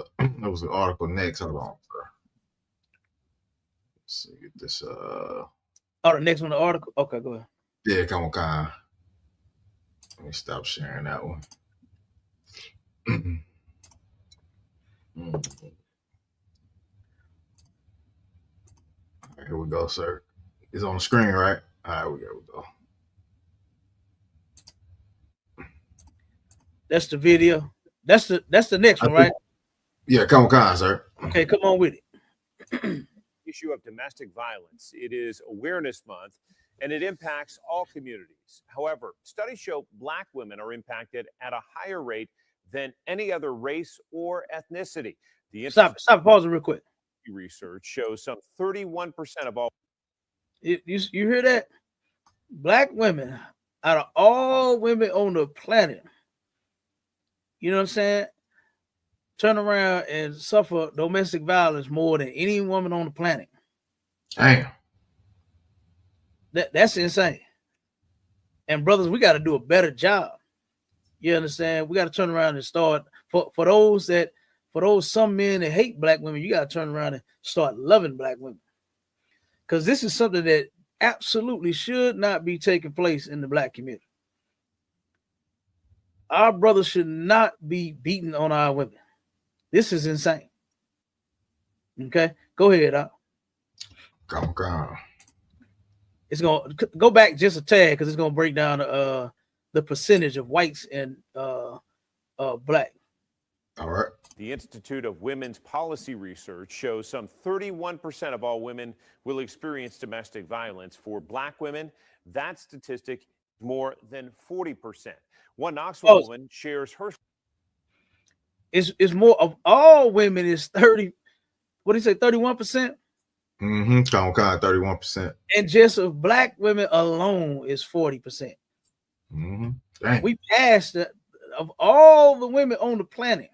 Speaker 2: an article next. Hold on, sir. Let's see, get this.
Speaker 1: Oh, the next one, the article. Okay, go ahead.
Speaker 2: Yeah, come on. Let me stop sharing that one. All right, here we go, sir. It's on the screen, right? All right, here we go.
Speaker 1: That's the video. That's the next one, right?
Speaker 2: Yeah, come on, sir.
Speaker 1: Okay, come on with it.
Speaker 3: Issue of domestic violence. It is Awareness Month, and it impacts all communities. However, studies show Black women are impacted at a higher rate than any other race or ethnicity.
Speaker 1: Stop pausing real quick.
Speaker 3: Research shows some 31% of all.
Speaker 1: You hear that? Black women, out of all women on the planet, you know what I'm saying, turn around and suffer domestic violence more than any woman on the planet.
Speaker 2: Damn.
Speaker 1: That's insane. And brothers, we got to do a better job. You understand? We got to turn around and start for those some men that hate Black women. You got to turn around and start loving Black women, because this is something that absolutely should not be taking place in the Black community. Our brothers should not be beating on our women. This is insane. Okay, go ahead.
Speaker 2: Come on.
Speaker 1: It's gonna go back just a tad because it's gonna break down the percentage of whites and black.
Speaker 2: All right.
Speaker 3: The Institute of Women's Policy Research shows some 31% of all women will experience domestic violence. For black women, that statistic more than 40%. One Knoxville woman shares her.
Speaker 1: It's more of all women is 30. What do you say? 31%.
Speaker 2: Mm-hmm. Come on, 31%.
Speaker 1: And just of black women alone is 40%.
Speaker 2: Mm-hmm. Dang.
Speaker 1: We passed that of all the women on the planet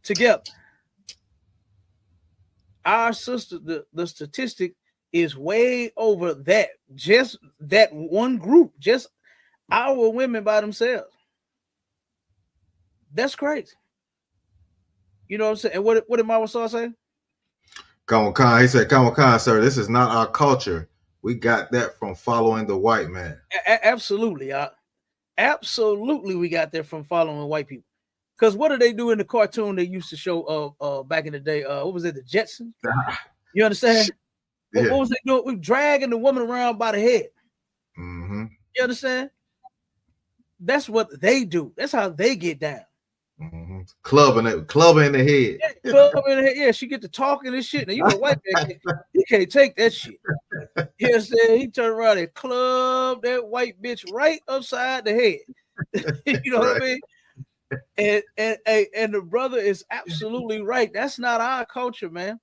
Speaker 1: together. Our sister, the statistic is way over that. Just that one group, just our women by themselves. That's crazy. You know what I'm saying? And what did Mama Saw say?
Speaker 2: Come on, Khan. He said, "Come on, Khan, sir. This is not our culture. We got that from following the white man."
Speaker 1: Absolutely, absolutely, we got that from following white people. Because what did they do in the cartoon they used to show back in the day? What was it, the Jetsons? You understand?
Speaker 2: Yeah.
Speaker 1: What was they doing? We dragging the woman around by the head.
Speaker 2: Mm-hmm.
Speaker 1: You understand? That's what they do. That's how they get down.
Speaker 2: Mm-hmm. Clubbing in the head.
Speaker 1: Yeah, club in the head. Yeah, she get to talking and shit. Now you know, white man, he can't take that shit. You understand? He turned around and clubbed that white bitch right upside the head. You know what I mean? And the brother is absolutely right. That's not our culture, man.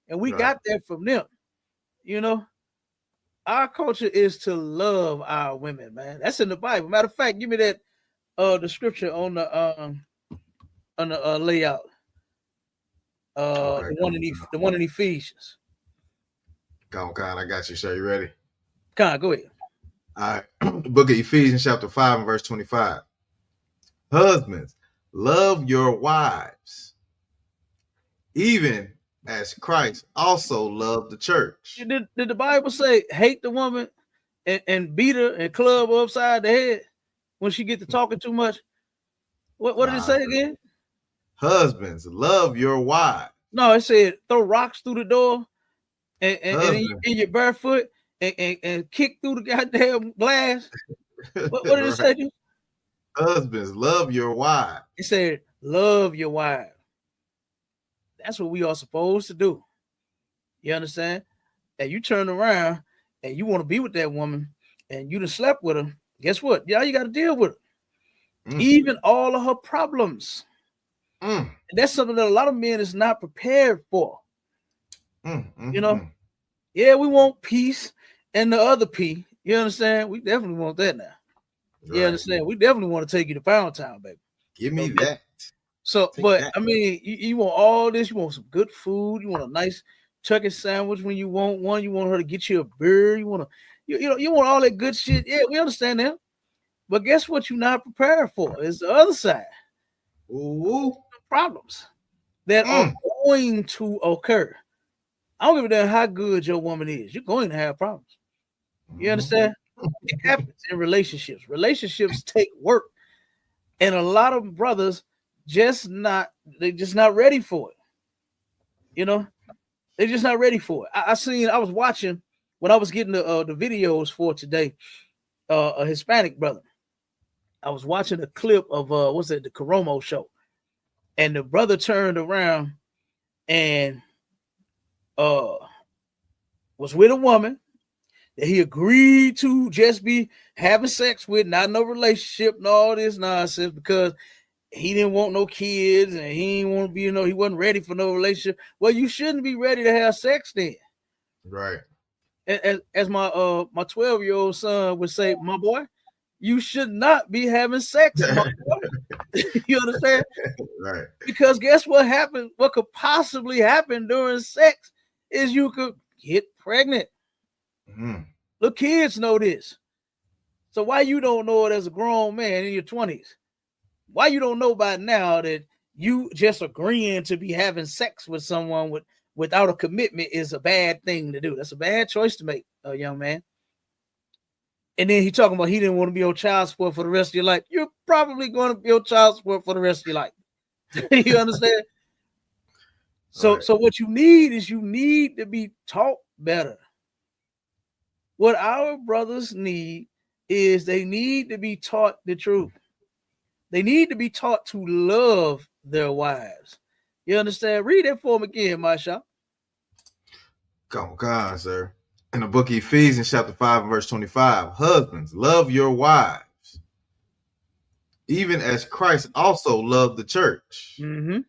Speaker 1: And we got that from them. You know, our culture is to love our women, man. That's in the Bible. Matter of fact, give me that the scripture on the layout. The one in Ephesians.
Speaker 2: Come on, Khan. I got you, sir. You ready?
Speaker 1: Khan, go ahead.
Speaker 2: All right. Book of Ephesians, chapter 5, and verse 25. Husbands, love your wives, even as Christ also loved the church.
Speaker 1: Did the Bible say hate the woman and beat her and club her upside the head when she get to talking too much? What did it say again?
Speaker 2: Husbands, love your wives.
Speaker 1: No, it said throw rocks through the door and in your barefoot and kick through the goddamn glass. What did it say?
Speaker 2: Husbands, love your wives.
Speaker 1: It said love your wife. That's what we are supposed to do. You understand? And you turn around and you want to be with that woman and you done slept with her. Guess what? Yeah, you got to deal with her. Even all of her problems. And that's something that a lot of men is not prepared for. You know? Yeah, we want peace and the other P. You understand? We definitely want that now. Right. You understand? We definitely want to take you to Pound Town, baby.
Speaker 2: Give me that.
Speaker 1: So, but I mean, you want all this. You want some good food. You want a nice turkey sandwich when you want one. You want her to get you a beer. You want to, you want all that good shit. Yeah, we understand that. But guess what? You're not prepared for is the other side.
Speaker 2: Ooh.
Speaker 1: Problems that are going to occur. I don't give a damn how good your woman is. You're going to have problems. You understand? It happens in relationships. Relationships take work, and a lot of brothers they're just not ready for it. You know, they're just not ready for it. I was watching when I was getting the videos for today. A Hispanic brother. I was watching a clip of the Coromo show, and the brother turned around and was with a woman that he agreed to just be having sex with, not no relationship and all this nonsense, because he didn't want no kids and he didn't want to be, he wasn't ready for no relationship. Well, you shouldn't be ready to have sex then.
Speaker 2: Right.
Speaker 1: As my 12-year-old son would say, my boy, you should not be having sex, my boy. You understand?
Speaker 2: Right.
Speaker 1: Because guess what happened? What could possibly happen during sex is you could get pregnant. The kids know this. So why you don't know it as a grown man in your 20s? Why you don't know by now that you just agreeing to be having sex with someone without a commitment is a bad thing to do? That's a bad choice to make, young man. And then he talking about he didn't want to be on child support for the rest of your life. You're probably going to be on child support for the rest of your life. You understand? So,
Speaker 2: Right.
Speaker 1: so what you need is you need to be taught better. What our brothers need is they need to be taught the truth. They need to be taught to love their wives. You understand? Read that for them again, Masha.
Speaker 2: Come on, sir. In the book of Ephesians, chapter 5, and verse 25, husbands, love your wives, even as Christ also loved the church
Speaker 1: Mm-hmm.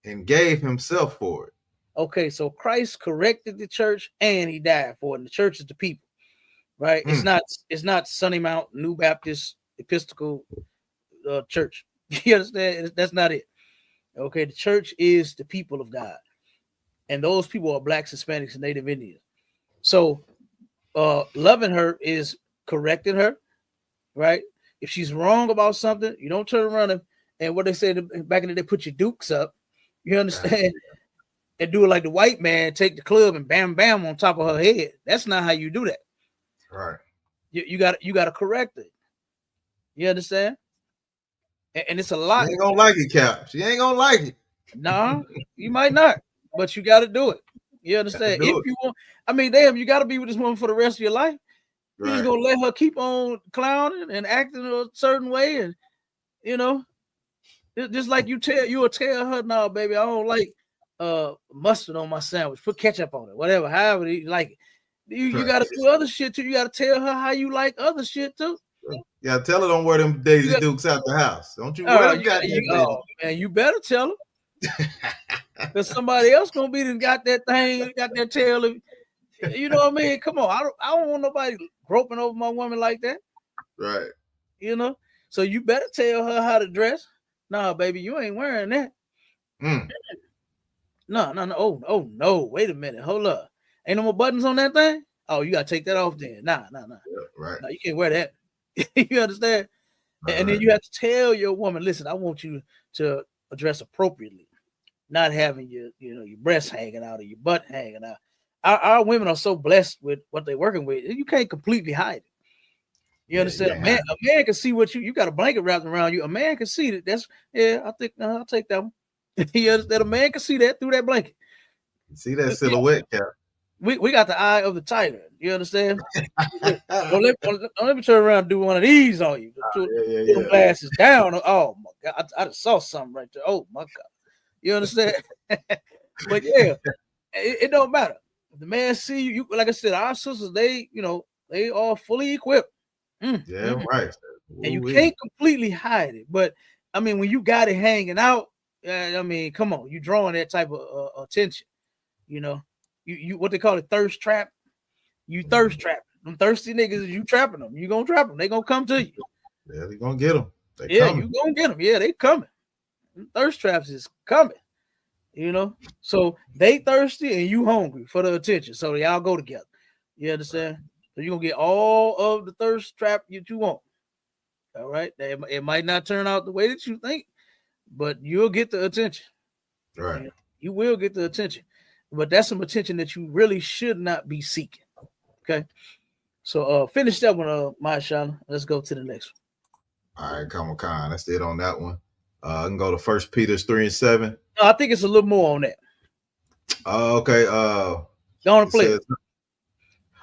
Speaker 2: and gave himself for it.
Speaker 1: Okay, so Christ corrected the church and he died for it. And the church is the people, right? It's not Sunny Mount New Baptist Episcopal Church. You understand? That's not it. Okay, the church is the people of God, and those people are blacks, Hispanics, and Native Indians. So, loving her is correcting her, right? If she's wrong about something, you don't turn around and what they said back in the day, put your dukes up. You understand? And do it like the white man, take the club and bam, bam on top of her head. That's not how you do that.
Speaker 2: Right.
Speaker 1: You got to correct it. You understand? And it's a lot.
Speaker 2: She ain't gonna like it, Cap. She ain't gonna like it.
Speaker 1: Nah, you might not, but you got to do it. You understand? If you want, I mean, damn, you got to be with this woman for the rest of your life. Right. You're just gonna let her keep on clowning and acting a certain way, and you know, just like you'll tell her, no, baby, I don't like mustard on my sandwich. Put ketchup on it, whatever, however you like it. You got to do other shit too. You got to tell her how you like other shit too.
Speaker 2: Yeah, tell her don't wear them Daisy Dukes out the house. Don't you wear them goddamn
Speaker 1: man, you better tell her. Because somebody else gonna be got that thing, got that tail. You know what I mean? Come on, I don't want nobody groping over my woman like that.
Speaker 2: Right.
Speaker 1: You know, so you better tell her how to dress. Nah, baby, you ain't wearing that. No. Oh no, wait a minute, hold up. Ain't no more buttons on that thing? Oh, you gotta take that off then. Nah.
Speaker 2: Yeah, right.
Speaker 1: No, you can't wear that. You understand? And then you have to tell your woman, listen, I want you to dress appropriately, not having your breasts hanging out or your butt hanging out. Our women are so blessed with what they're working with. You can't completely hide it. You understand? A man can see what you got a blanket wrapped around you. A man can see that. That's I think I'll take that one. You understand? A man can see that through that blanket.
Speaker 2: See that silhouette, Cap.
Speaker 1: We got the eye of the tiger. You understand? don't let me turn around and do one of these on you. Put them glasses down. Oh my God, I just saw something right there. Oh my God, you understand? But yeah, it don't matter. If the man see you, like I said, our sisters, they are fully equipped.
Speaker 2: Right.
Speaker 1: And you can't completely hide it. But I mean, when you got it hanging out, I mean, come on, you drawing that type of attention. You know, you what they call it, thirst trap. You thirst trapping them thirsty niggas. You trapping them. You gonna trap them. They gonna come to you.
Speaker 2: Yeah, they gonna get them.
Speaker 1: You gonna get them. Yeah, they coming. Thirst traps is coming. You know, so they thirsty and you hungry for the attention. So y'all go together. You understand? So you're gonna get all of the thirst trap that you want. All right. It might not turn out the way that you think, but you'll get the attention.
Speaker 2: Right.
Speaker 1: You will get the attention. But that's some attention that you really should not be seeking. Okay. So finish that one, MAISHAAHLA. Let's go to the next
Speaker 2: one. All right, come on. That's it on that one. I can go to 1 Peter 3:7.
Speaker 1: No, I think it's a little more on that.
Speaker 2: Okay.
Speaker 1: Go on and play it.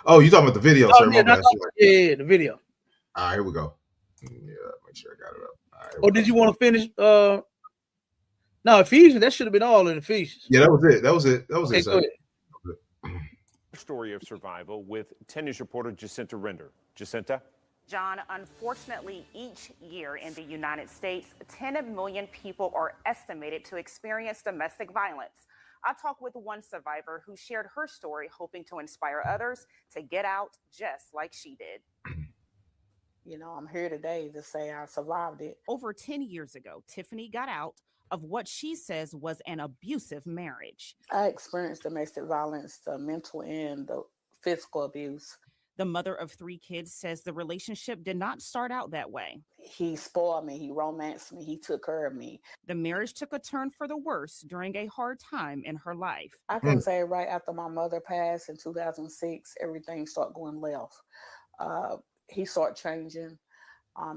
Speaker 2: Oh, you talking about the video, sir?
Speaker 1: Yeah, the video.
Speaker 2: All right, here we go. Yeah, make sure I got it up. All
Speaker 1: right, did you want to finish? No, Ephesians. That should have been all in Ephesians.
Speaker 2: Yeah, that was it. Okay,
Speaker 1: go ahead.
Speaker 3: Story of survival with 10 News reporter Jacinta Render. Jacinta?
Speaker 4: John, unfortunately, each year in the United States, 10 million people are estimated to experience domestic violence. I talked with one survivor who shared her story, hoping to inspire others to get out just like she did.
Speaker 5: You know, I'm here today to say I survived it.
Speaker 6: Over 10 years ago, Tiffany got out of what she says was an abusive marriage.
Speaker 5: I experienced domestic violence, the mental and the physical abuse.
Speaker 6: The mother of 3 kids says the relationship did not start out that way.
Speaker 5: He spoiled me. He romanced me. He took care of me.
Speaker 6: The marriage took a turn for the worse during a hard time in her life.
Speaker 5: I can say right after my mother passed in 2006, everything started going left. He started changing.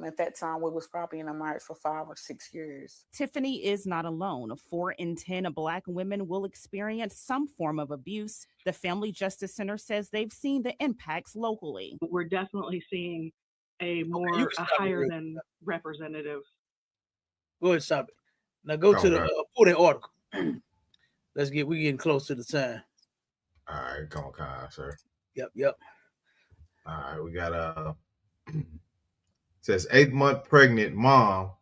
Speaker 5: At that time, we was probably in a marriage for 5 or 6 years.
Speaker 6: Tiffany is not alone. 4 in 10 Black women will experience some form of abuse. The Family Justice Center says they've seen the impacts locally.
Speaker 7: We're definitely seeing a
Speaker 1: You can stop it
Speaker 7: higher
Speaker 1: real
Speaker 7: than representative.
Speaker 1: Go ahead, stop it. Now go to the
Speaker 2: Okay.
Speaker 1: pull that article. We getting close to the time.
Speaker 2: All right, come on, sir.
Speaker 1: Yep.
Speaker 2: All right, we got says 8-month pregnant mom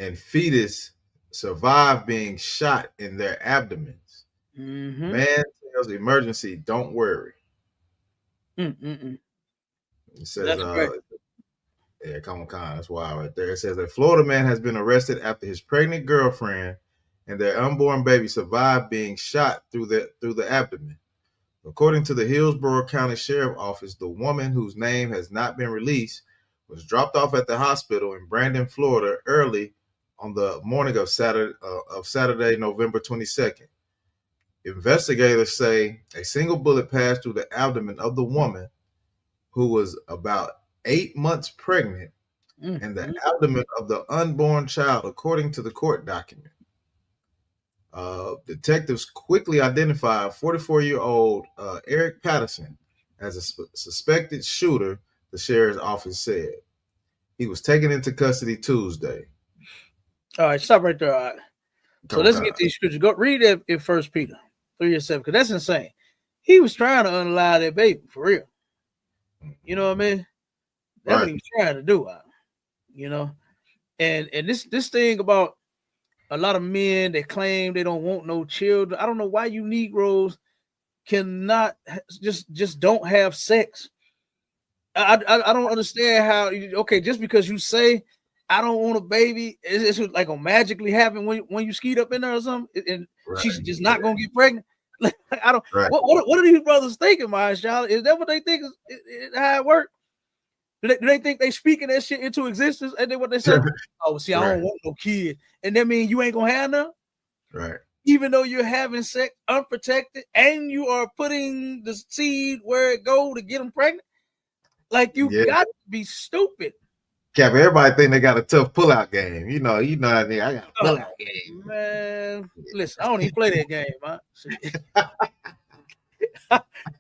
Speaker 2: and fetus survive being shot in their abdomens.
Speaker 1: Mm-hmm.
Speaker 2: Man tells emergency, don't worry.
Speaker 1: Mm-mm-mm.
Speaker 2: It says,
Speaker 1: That's great.
Speaker 2: yeah, come on, that's wild right there. It says a Florida man has been arrested after his pregnant girlfriend and their unborn baby survived being shot through the abdomen. According to the Hillsborough County Sheriff Office, the woman, whose name has not been released, was dropped off at the hospital in Brandon, Florida, early on the morning of Saturday, November 22nd. Investigators say a single bullet passed through the abdomen of the woman, who was about 8 months pregnant, and the abdomen of the unborn child, according to the court document. Detectives quickly identified 44-year-old Eric Patterson as a suspected shooter, the sheriff's office said. He was taken into custody Tuesday.
Speaker 1: All right, stop right there. All right. So let's get these scriptures. Go read it in 1 Peter 3:7, because that's insane. He was trying to unalive that baby for real. You know what I mean? That's what he was trying to do. You know, and this thing about a lot of men that claim they don't want no children. I don't know why you Negroes cannot just don't have sex. I don't understand how. Okay, just because you say I don't want a baby, it's like gonna magically happen when you skeet up in there or something, and she's just not gonna get pregnant. I don't.
Speaker 2: Right.
Speaker 1: What are these brothers thinking, MAISHAAHLA? Is that what they think is how it works? Do they think they speaking that shit into existence? And then what they say? Oh, see, I don't want no kid, and that means you ain't gonna have none.
Speaker 2: Right.
Speaker 1: Even though you're having sex unprotected, and you are putting the seed where it go to get them pregnant. Like you got to be stupid.
Speaker 2: Cap, everybody think they got a tough pullout game. You know, I got a pullout game.
Speaker 1: Man, listen, I don't even play that game, man.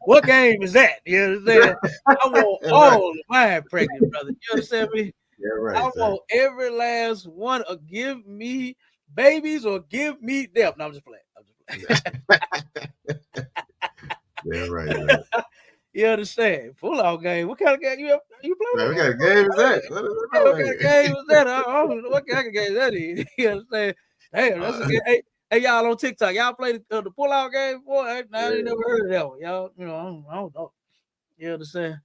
Speaker 1: What game is that? You understand? I want all of mine pregnant, brother. You understand me?
Speaker 2: Yeah, right.
Speaker 1: I want every last one of give me babies or give me death. No, I'm just playing.
Speaker 2: Yeah, right.
Speaker 1: You understand? Pull out game. What kind of game you play?
Speaker 2: What kind of game is that?
Speaker 1: What kind of game is that? I don't know what kind of game that is. You understand? Damn, that's a good. Hey, y'all on TikTok, y'all play the pull out game before? I ain't never heard of that one. Y'all, I don't know. You understand?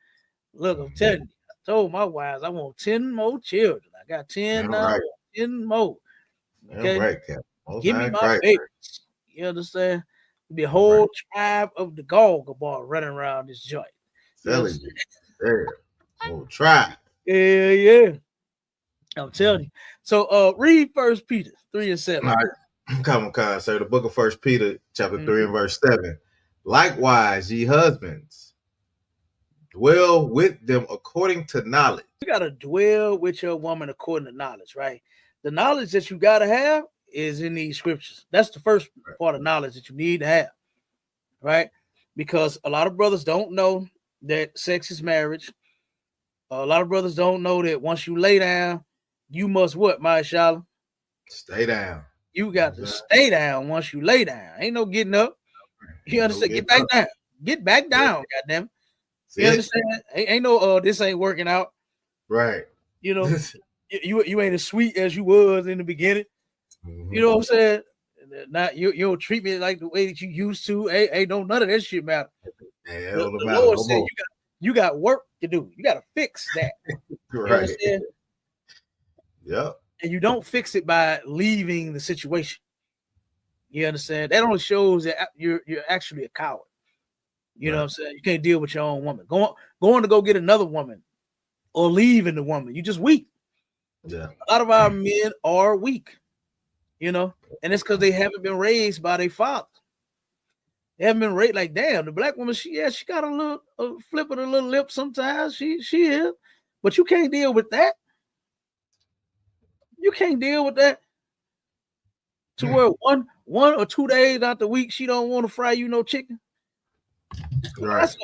Speaker 1: Look, I'm telling you, I told my wives I want 10 more children. I got 10 now,
Speaker 2: right.
Speaker 1: 10 more. Okay,
Speaker 2: right, Cap.
Speaker 1: Give me my babies. You understand? Be a whole tribe of the GABAR running around this joint.
Speaker 2: Telling you. There. Whole tribe.
Speaker 1: Yeah. I'm telling you. So read 1 Peter 3:7.
Speaker 2: All right. Come on, sir. The book of 1 Peter, chapter 3 and verse 7. Likewise, ye husbands, dwell with them according to knowledge.
Speaker 1: You gotta dwell with your woman according to knowledge, right? The knowledge that you gotta have is in these scriptures. That's the first part of knowledge that you need to have, right? Because a lot of brothers don't know that sex is marriage. A lot of brothers don't know that once you lay down, you must what, MAISHAAHLA?
Speaker 2: Stay down.
Speaker 1: You got to stay down once you lay down. Ain't no getting up. You understand? Get back down. Get back down, goddamn. You understand? Ain't no this ain't working out.
Speaker 2: Right.
Speaker 1: You know, you ain't as sweet as you was in the beginning. You know what I'm saying? Not you don't treat me like the way that you used to. Hey, don't none of that shit matter. The Lord said you got work to do. You got to fix that.
Speaker 2: Right.
Speaker 1: You understand?
Speaker 2: Yep.
Speaker 1: And you don't fix it by leaving the situation. You understand? That only shows that you're actually a coward. You know what I'm saying? You can't deal with your own woman. Going to go get another woman or leaving the woman. You just weak.
Speaker 2: Yeah.
Speaker 1: A lot of our men are weak. You know, and it's because they haven't been raised by their father. They haven't been raised like, damn, the black woman, she got a little flip of the little lip sometimes. She is, but you can't deal with that. You can't deal with that. To where one or 2 days out the week she don't want to fry you no chicken. Go buy
Speaker 2: Right.
Speaker 1: some.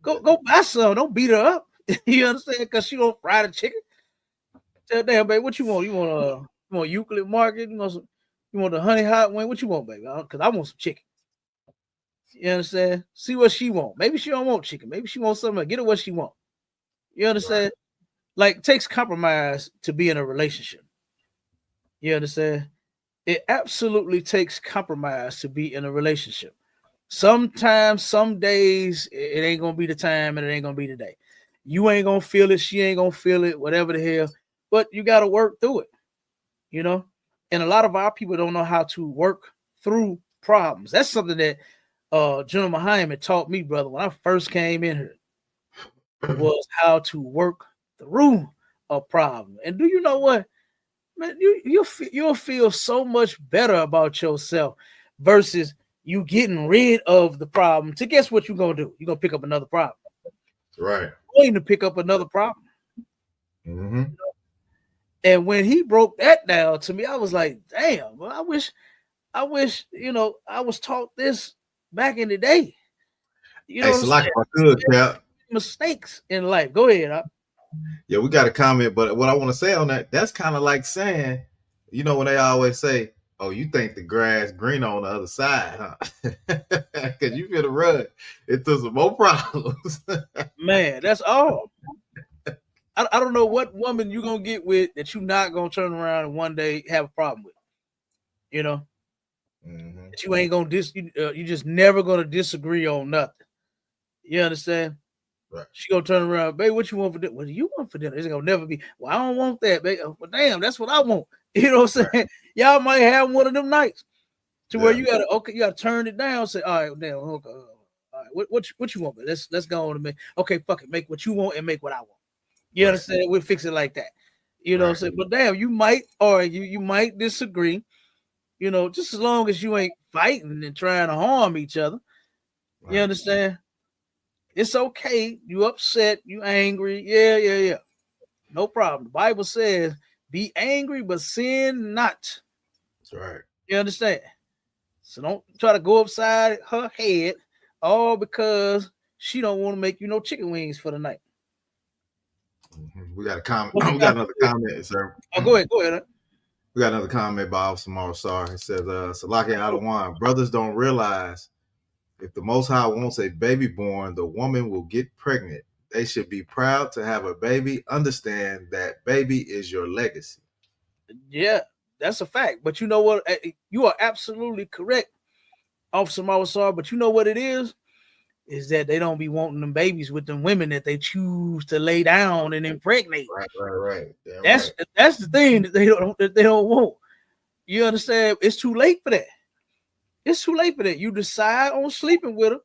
Speaker 1: Go buy some. Don't beat her up. You understand? Because she don't fry the chicken. Tell damn baby, what you want? You want Euclid Market? You want the honey hot wing? What you want, baby? Because I want some chicken. You understand? See what she want. Maybe she don't want chicken. Maybe she wants something. Get her what she want. You understand?
Speaker 2: Right.
Speaker 1: Like, it takes compromise to be in a relationship. You understand? It absolutely takes compromise to be in a relationship. Sometimes, some days, it ain't gonna be the time and it ain't gonna be the day. You ain't gonna feel it, she ain't gonna feel it, whatever the hell. But you gotta work through it, you know. And a lot of our people don't know how to work through problems. That's something that General Muhammad taught me, brother, when I first came in here, was how to work through a problem. And do you know what? Man, you'll feel so much better about yourself versus you getting rid of the problem. To guess what you're gonna do? You're gonna pick up another problem.
Speaker 2: Right.
Speaker 1: Going to pick up another problem.
Speaker 2: Mm-hmm.
Speaker 1: And when he broke that down to me, I was like, damn, well, I wish, I was taught this back in the day. You know
Speaker 2: Hey,
Speaker 1: what I'm
Speaker 2: so like
Speaker 1: saying?
Speaker 2: if I could, Cap.
Speaker 1: Mistakes in life. Go ahead.
Speaker 2: Yeah, we got a comment, but what I want to say on that's kind of like saying, when they always say, "Oh, you think the grass green on the other side, huh?" Because you finna run into some more problems.
Speaker 1: Man, that's all. I don't know what woman you're gonna get with that you're not gonna turn around and one day have a problem with.
Speaker 2: Mm-hmm.
Speaker 1: That you ain't gonna you just never gonna disagree on nothing. You understand?
Speaker 2: Right.
Speaker 1: She gonna turn around, babe. What you want for dinner? What do you want for dinner? It's gonna never be. Well, I don't want that, babe. Well, damn, that's what I want. You know what I'm saying? Right. Y'all might have one of them nights to where you gotta turn it down. Say, all right, damn, okay, all right, what you want? Babe? Let's go on and make. Okay, fuck it, make what you want and make what I want. You understand? We'll fix it like that. You know what I'm saying? But damn, you might argue, you might disagree. Just as long as you ain't fighting and trying to harm each other. Right. You understand? It's okay. You upset, you angry. Yeah. No problem. The Bible says, be angry, but sin not.
Speaker 2: That's right.
Speaker 1: You understand? So don't try to go upside her head, all because she don't want to make you no chicken wings for the night.
Speaker 2: Mm-hmm. We got a comment. We got another comment, sir.
Speaker 1: Oh, go ahead.
Speaker 2: We got another comment by Officer Marsar. It says, Salaki Adawan, brothers don't realize if the Most High wants a baby born, the woman will get pregnant. They should be proud to have a baby. Understand that baby is your legacy.
Speaker 1: Yeah, that's a fact. But you know what? You are absolutely correct, Officer Marsar. But you know what it is that they don't be wanting them babies with them women that they choose to lay down and impregnate.
Speaker 2: Right.
Speaker 1: That's the thing that they don't want. You understand? It's too late for that. It's too late for that. You decide on sleeping with her.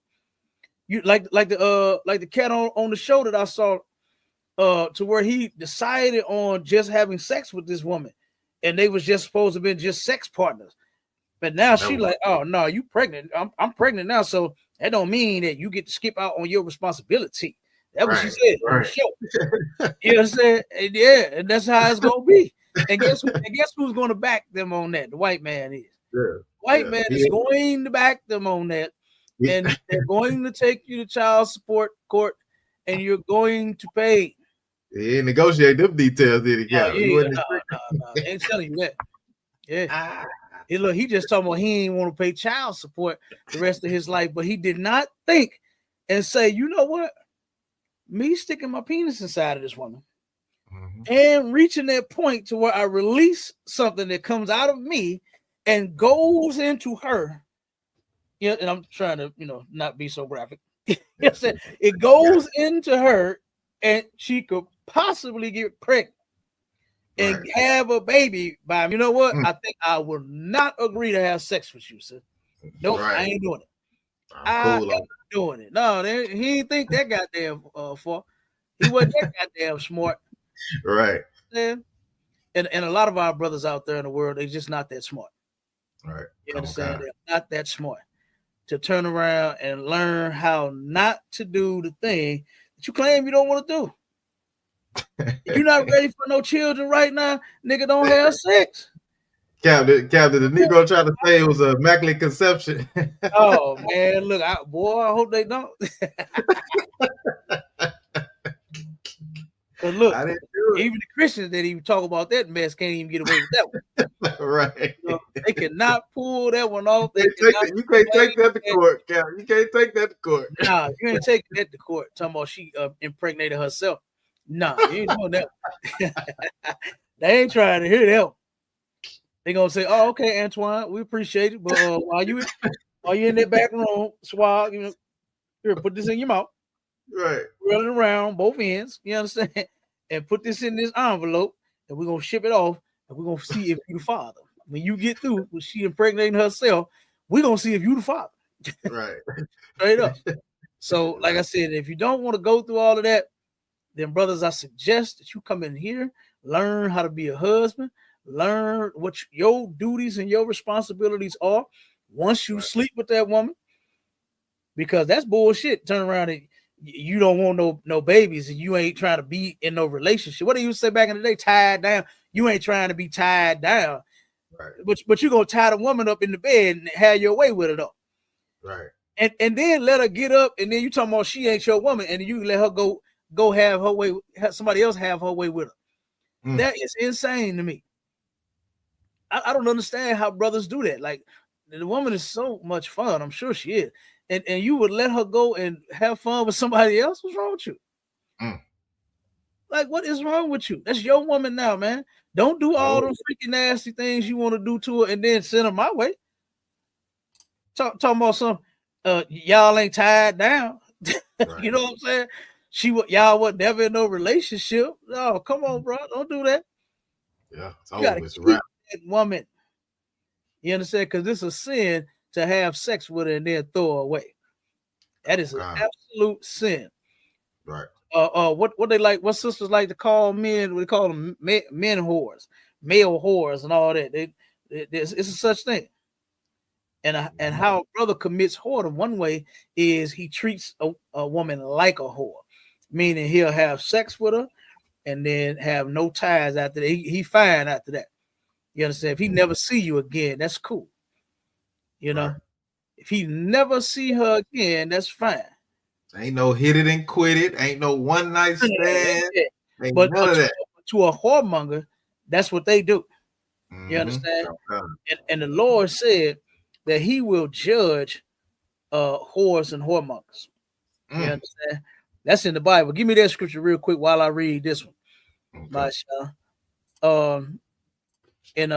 Speaker 1: You like the cat on the show that I saw, to where he decided on just having sex with this woman, and they was just supposed to be just sex partners. But now she like, oh no, you pregnant. I'm pregnant now, so that don't mean that you get to skip out on your responsibility. That's what she said on the show. You know what I'm saying? And yeah, and that's how it's gonna be. And guess who's gonna back them on that? The white man is. White man is going to back them on that, and they're going to take you to child support court, and you're going to pay.
Speaker 2: He ain't negotiate them details, did he?
Speaker 1: No. Ain't telling you that. Yeah. He just talking about he ain't want to pay child support the rest of his life, but he did not think and say, you know what? Me sticking my penis inside of this woman and reaching that point to where I release something that comes out of me and goes into her. Yeah, and I'm trying to, not be so graphic. It goes into her, and she could possibly get pregnant and have a baby by me. You know what? I think I will not agree to have sex with you, sir. Nope, I ain't doing it. I ain't doing it. No, he didn't think that goddamn far. He wasn't that goddamn smart.
Speaker 2: Right.
Speaker 1: And a lot of our brothers out there in the world, they're just not that smart.
Speaker 2: Right.
Speaker 1: You understand? They're not that smart to turn around and learn how not to do the thing that you claim you don't want to do. If you're not ready for no children right now, nigga, don't have sex.
Speaker 2: Captain, the Negro tried to say it was a immaculate conception.
Speaker 1: Oh man, look, I hope they don't. Cause look,
Speaker 2: I didn't do
Speaker 1: even the Christians that even talk about that mess can't even get away with that one.
Speaker 2: it. Right.
Speaker 1: You know, they cannot pull that one off.
Speaker 2: You can't take that to court, Captain. You can't take that to court.
Speaker 1: Nah, you ain't taking that to court. Talking about she impregnated herself. Nah, you ain't doing that. They ain't trying to hear that. They gonna say, "Oh, okay, Antoine, we appreciate it, but while you in that back room, swab, you know, here, put this in your mouth,
Speaker 2: Right.
Speaker 1: roll it around both ends. You understand? And put this in this envelope, and we're gonna ship it off, and we're gonna see if you the father. When you get through with she impregnating herself, we're gonna see if you the father."
Speaker 2: Right.
Speaker 1: Straight up. So, like I said, if you don't want to go through all of that, then brothers, I suggest that you come in here, learn how to be a husband, learn what your duties and your responsibilities are once you sleep with that woman, because that's bullshit. Turn around and you don't want no babies and you ain't trying to be in no relationship. What do you say back in the day? Tied down. You ain't trying to be tied down.
Speaker 2: Right.
Speaker 1: But you're gonna tie the woman up in the bed and have your way with it up.
Speaker 2: Right.
Speaker 1: And then let her get up, and then you talking about she ain't your woman, and you let her go have her way, have somebody else have her way with her. That is insane to me. I don't understand how brothers do that. Like, the woman is so much fun. I'm sure she is. And you would let her go and have fun with somebody else? What's wrong with you? Like, what is wrong with you? That's your woman now, man. Don't do all those freaking nasty things you want to do to her and then send her my way. Talking about some y'all ain't tied down. Right. You know what I'm saying? Y'all was never in no relationship. No, come on, bro. Don't do that.
Speaker 2: Yeah, it's
Speaker 1: you gotta keep that woman. You understand? Because it's a sin to have sex with her and then throw her away. That is an absolute sin.
Speaker 2: Right.
Speaker 1: What they like? What sisters like to call men? We call them men whores, male whores, and all that. It's a such thing. And how a brother commits whoredom one way is he treats a woman like a whore, meaning he'll have sex with her and then have no ties after that. He fine after that. You understand? If he never see you again, that's cool. You know, if he never see her again, that's fine.
Speaker 2: Ain't no hit it and quit it. Ain't no one night stand. Ain't
Speaker 1: but
Speaker 2: none of that.
Speaker 1: To a whoremonger, that's what they do. You understand? And the Lord said that he will judge whores and whoremongers. You understand? That's in the Bible. Give me that scripture real quick while I read this one. In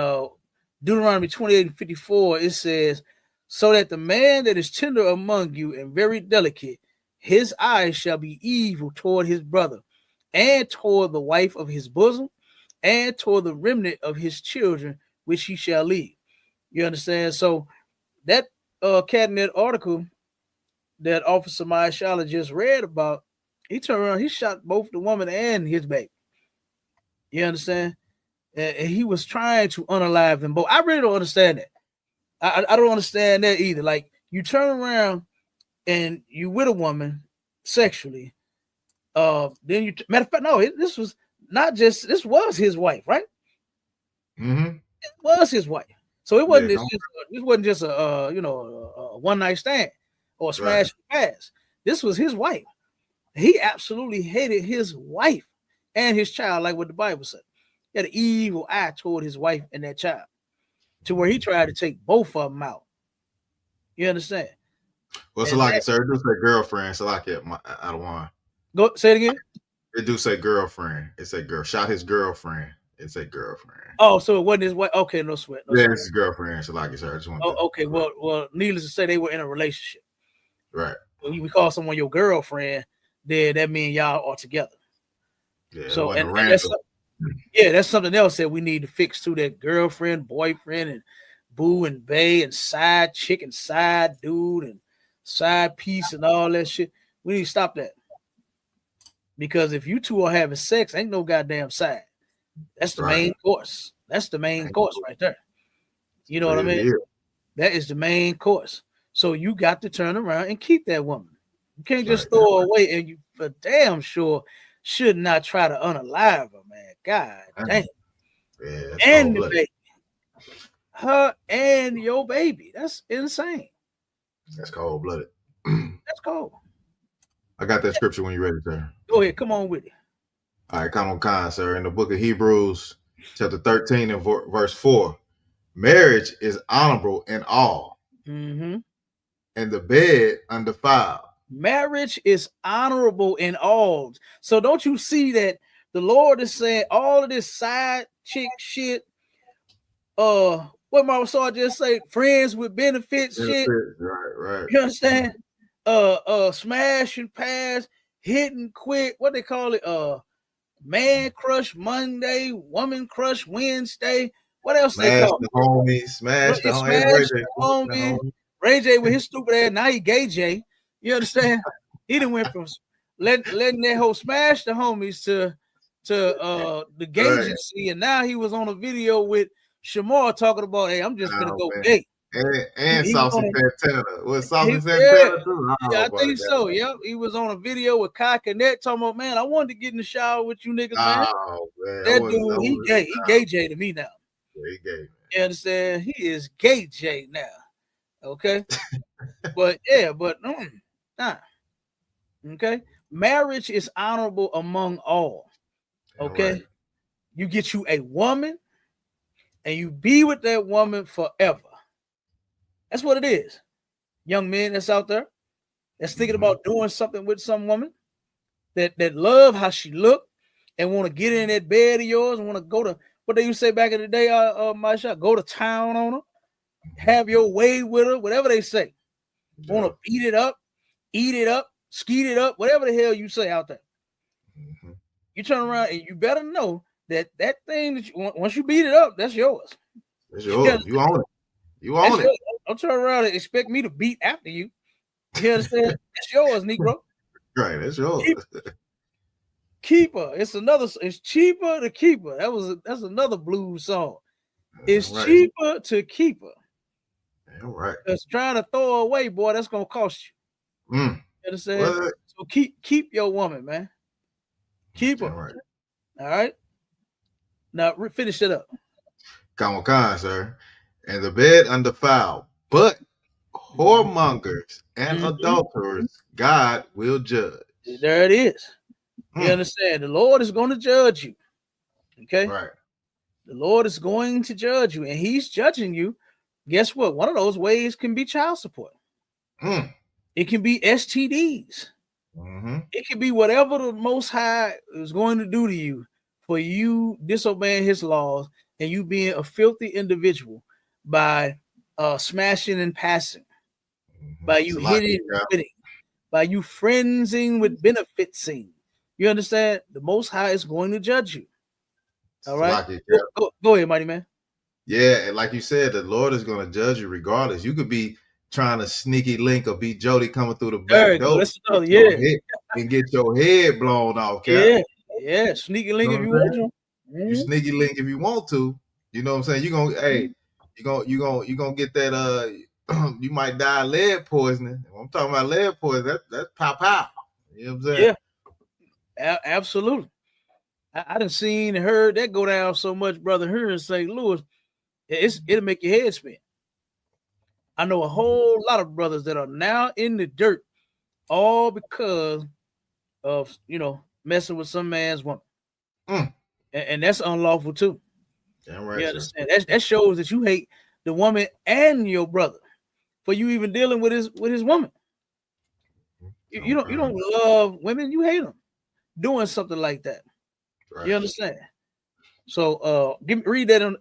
Speaker 1: Deuteronomy 28:54, it says, "So that the man that is tender among you and very delicate, his eyes shall be evil toward his brother, and toward the wife of his bosom, and toward the remnant of his children, which he shall leave." You understand? So that cabinet article that Officer MAISHAAHLA just read about, he turned around, he shot both the woman and his baby. You understand? And he was trying to unalive them both. I really don't understand that. I don't understand that either. Like, you turn around and you with a woman sexually. Then you, matter of fact, no, this was his wife, right? It was his wife. So it wasn't just a one night stand or a smash pass. This was his wife. He absolutely hated his wife and his child, like what the Bible said. He had an evil eye toward his wife and that child, to where he tried to take both of them out. You understand?
Speaker 2: Well, Salaki, sir, it do say girlfriend. Salaki, I don't want.
Speaker 1: Go say it again.
Speaker 2: It do say girlfriend. It say girl. Shot his girlfriend. It say girlfriend.
Speaker 1: Oh, so it wasn't his wife. Okay, no sweat. No sweat.
Speaker 2: It's his girlfriend. Salaki, sir. I just want.
Speaker 1: Okay. Well, needless to say, they were in a relationship.
Speaker 2: Right.
Speaker 1: When we call someone your girlfriend, then that means y'all are together.
Speaker 2: Yeah.
Speaker 1: So that's something else that we need to fix too. That girlfriend, boyfriend, and boo and bae and side chick and side dude and side piece and all that shit. We need to stop that. Because if you two are having sex, ain't no goddamn side. That's the main course. That's the main course right there. You know what I mean? That is the main course. So you got to turn around and keep that woman. You can't just throw her away, and you for damn sure should not try to unalive her, man. God damn.
Speaker 2: Yeah, that's
Speaker 1: And the
Speaker 2: cold-blooded.
Speaker 1: baby. Her and your baby. That's insane.
Speaker 2: That's cold-blooded.
Speaker 1: That's cold.
Speaker 2: I got that scripture when you're ready, sir.
Speaker 1: Go ahead. Come on with it.
Speaker 2: All right, come on, Khan, sir. In the book of Hebrews, chapter 13 and verse 4, marriage is honorable in all,
Speaker 1: Mm-hmm.
Speaker 2: and the bed undefiled.
Speaker 1: Marriage is honorable in all. So don't you see that the Lord is saying all of this side chick shit, what my soul just say, friends with benefits shit.
Speaker 2: Right.
Speaker 1: You understand? Smash and pass, hit and quit, what they call it, man crush Monday, woman crush Wednesday. What else they call
Speaker 2: the homie, smash the
Speaker 1: homie. Ray J with his stupid ass. Now he gay J. You understand? He done went from letting that whole smash the homies to the gay agency, and now he was on a video with Shamar talking about, hey, I'm just gonna go gay.
Speaker 2: And Saucy Santana. Was Saucy Santana too?
Speaker 1: Yeah, I think so. Yep. He was on a video with Kai Connect talking about, man, I wanted to get in the shower with you niggas, man.
Speaker 2: Oh, man.
Speaker 1: That dude, he gay. He gay J to me now.
Speaker 2: Yeah, he gay. Man.
Speaker 1: You understand? He is gay J now. Okay. But yeah, nah. Okay. Marriage is honorable among all. Okay. Right. You get you a woman and you be with that woman forever. That's what it is. Young men that's out there that's thinking about doing something with some woman that love how she look and want to get in that bed of yours and want to go to, what they used to say back in the day, MAISHAAHLA, go to town on her, have your way with her, whatever they say. Yeah. Want to beat it up, eat it up, skeet it up, whatever the hell you say out there. Mm-hmm. You turn around and you better know that thing that once you beat it up, that's yours.
Speaker 2: That's yours. You own it. You own it.
Speaker 1: Don't turn around and expect me to beat after you. You understand? That's yours, Negro.
Speaker 2: Right, that's yours.
Speaker 1: Keeper. It's cheaper to keep her. That's another blues song. It's cheaper to keep her.
Speaker 2: All right.
Speaker 1: Because trying to throw her away, boy, that's gonna cost you. You understand? What? So keep your woman, man. Keep her. All right. Now finish it up.
Speaker 2: Come on, sir. And the bed undefiled, but whoremongers and adulterers, God will judge.
Speaker 1: There it is. You understand? The Lord is going to judge you. Okay?
Speaker 2: Right.
Speaker 1: The Lord is going to judge you, and he's judging you. Guess what? One of those ways can be child support. It can be STDs. It can be whatever the Most High is going to do to you for you disobeying his laws and you being a filthy individual by smashing and passing, by you hitting and quitting, by you friendsing with benefitsing. You understand? The Most High is going to judge you. All right? Go ahead, mighty man.
Speaker 2: Yeah, like you said, the Lord is going to judge you regardless. You could be trying to sneaky link or be Jody coming through the back door and get your head blown off.
Speaker 1: Yeah, sneaky link if you want to.
Speaker 2: You sneaky link if you want to. You know what I'm saying? You're gonna you're gonna get that you might die of lead poisoning. When I'm talking about lead poisoning, that's pow. You know what I'm saying?
Speaker 1: Yeah. Absolutely. I done seen and heard that go down so much, brother, here in St. Louis. It'll make your head spin. I know a whole lot of brothers that are now in the dirt, all because of messing with some man's woman, and that's unlawful too.
Speaker 2: Damn right,
Speaker 1: you understand? That shows that you hate the woman and your brother for you even dealing with his woman. You don't love women, you hate them doing something like that. Right. You understand? So read that on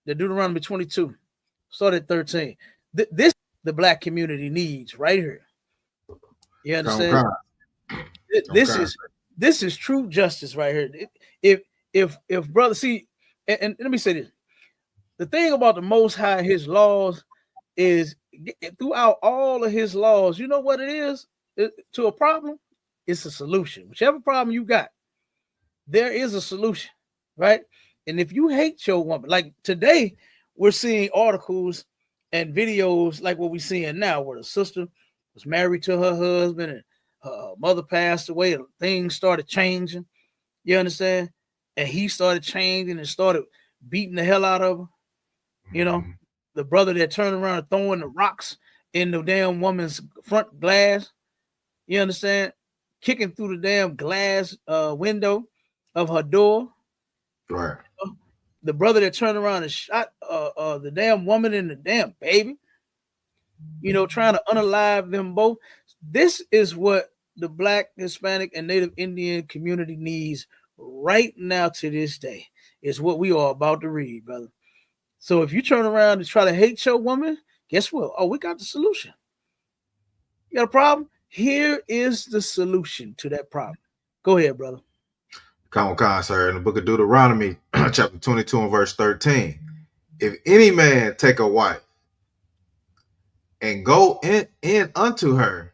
Speaker 1: the Deuteronomy 22. Start at 13. This the black community needs right here. You understand? This is true justice right here. If brother, see, and let me say this: the thing about the Most High, his laws is throughout all of his laws. You know what it is to a problem? It's a solution. Whichever problem you got, there is a solution, right? And if you hate your woman, like today, we're seeing articles and videos like what we're seeing now, where the sister was married to her husband, and her mother passed away. Things started changing. You understand? And he started changing and started beating the hell out of her. You know, the brother that turned around and throwing the rocks in the damn woman's front glass. You understand? Kicking through the damn glass window of her door.
Speaker 2: Right.
Speaker 1: The brother that turned around and shot the damn woman and the damn baby. You know, trying to unalive them both. This is what the Black, Hispanic, and Native Indian community needs right now to this day. Is what we are about to read, brother. So if you turn around and try to hate your woman, guess what? Oh, we got the solution. You got a problem? Here is the solution to that problem. Go ahead, brother.
Speaker 2: Come on, sir. In the book of Deuteronomy, chapter 22 and verse 13. If any man take a wife and go in unto her,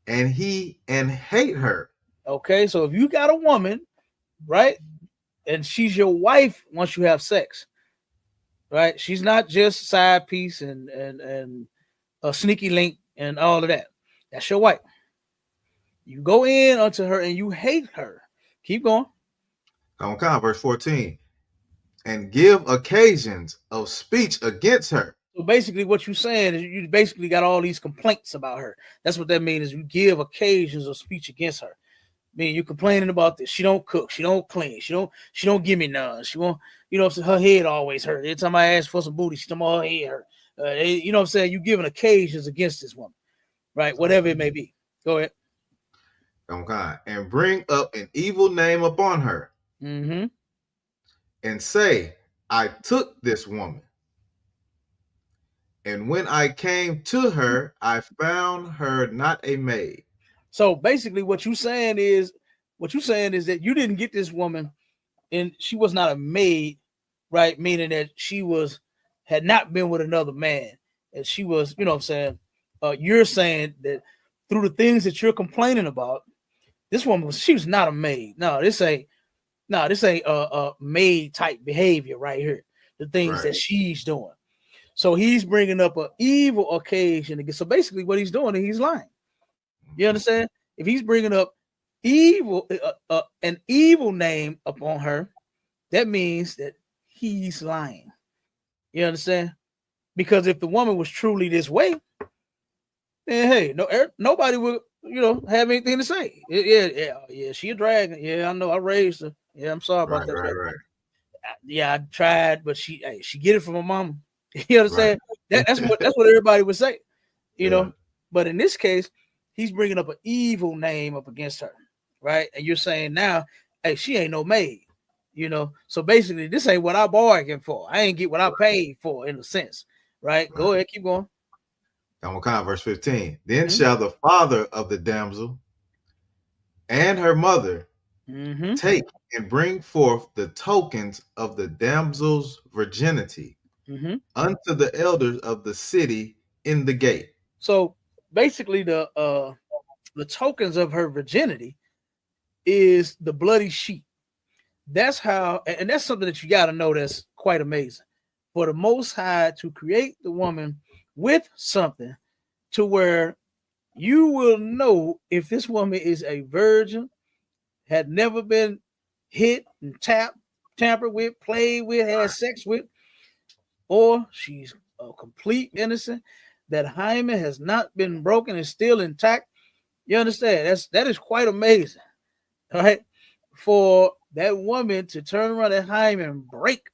Speaker 2: and hate her.
Speaker 1: Okay, so if you got a woman, right, and she's your wife once you have sex, right? She's not just side piece and a sneaky link and all of that. That's your wife. You go in unto her and you hate her. Keep going.
Speaker 2: Come on, verse 14. And give occasions of speech against her.
Speaker 1: So basically what you're saying is you basically got all these complaints about her. That's what that means, is you give occasions of speech against her. I mean, you're complaining about this. She don't cook. She don't clean. She don't give me none. She won't, you know, her head always hurt. Every time I ask for some booty, she tell me her head hurt. You know what I'm saying? You're giving occasions against this woman, right? Whatever it may be. Go ahead.
Speaker 2: Okay. And bring up an evil name upon her.
Speaker 1: Mm-hmm.
Speaker 2: And say, I took this woman. And when I came to her, I found her not a maid.
Speaker 1: So basically what you're saying is that you didn't get this woman and she was not a maid, right? Meaning that she had not been with another man. And she was, you know what I'm saying? You're saying that through the things that you're complaining about, this woman she was not a maid. No, this ain't a maid type behavior right here. The things that she's doing. So he's bringing up an evil occasion again. So basically what he's doing is he's lying. You understand? If he's bringing up evil, an evil name upon her, that means that he's lying. You understand? Because if the woman was truly this way, then hey, nobody would, you know, have anything to say. Yeah, she a dragon. Yeah, I know. I raised her. Yeah, I'm sorry about that.
Speaker 2: Right.
Speaker 1: Yeah, I tried, but she get it from her mama. You understand? That's what everybody would say. You know, but in this case, he's bringing up an evil name up against her, right? And you're saying now, hey, she ain't no maid, you know. So basically, this ain't what I bargained for. I ain't get what I paid for, in a sense, right? Go ahead, keep going.
Speaker 2: Verse 15. Then shall the father of the damsel and her mother take and bring forth the tokens of the damsel's virginity unto the elders of the city in the gate.
Speaker 1: So basically, the tokens of her virginity is the bloody sheet. That's how, and that's something that you got to know that's quite amazing. For the Most High to create the woman with something to where you will know if this woman is a virgin, had never been hit and tampered with, played with, had sex with, or she's a complete innocent, that hymen has not been broken and still intact. You understand? That is quite amazing. All right. For that woman to turn around that hymen and break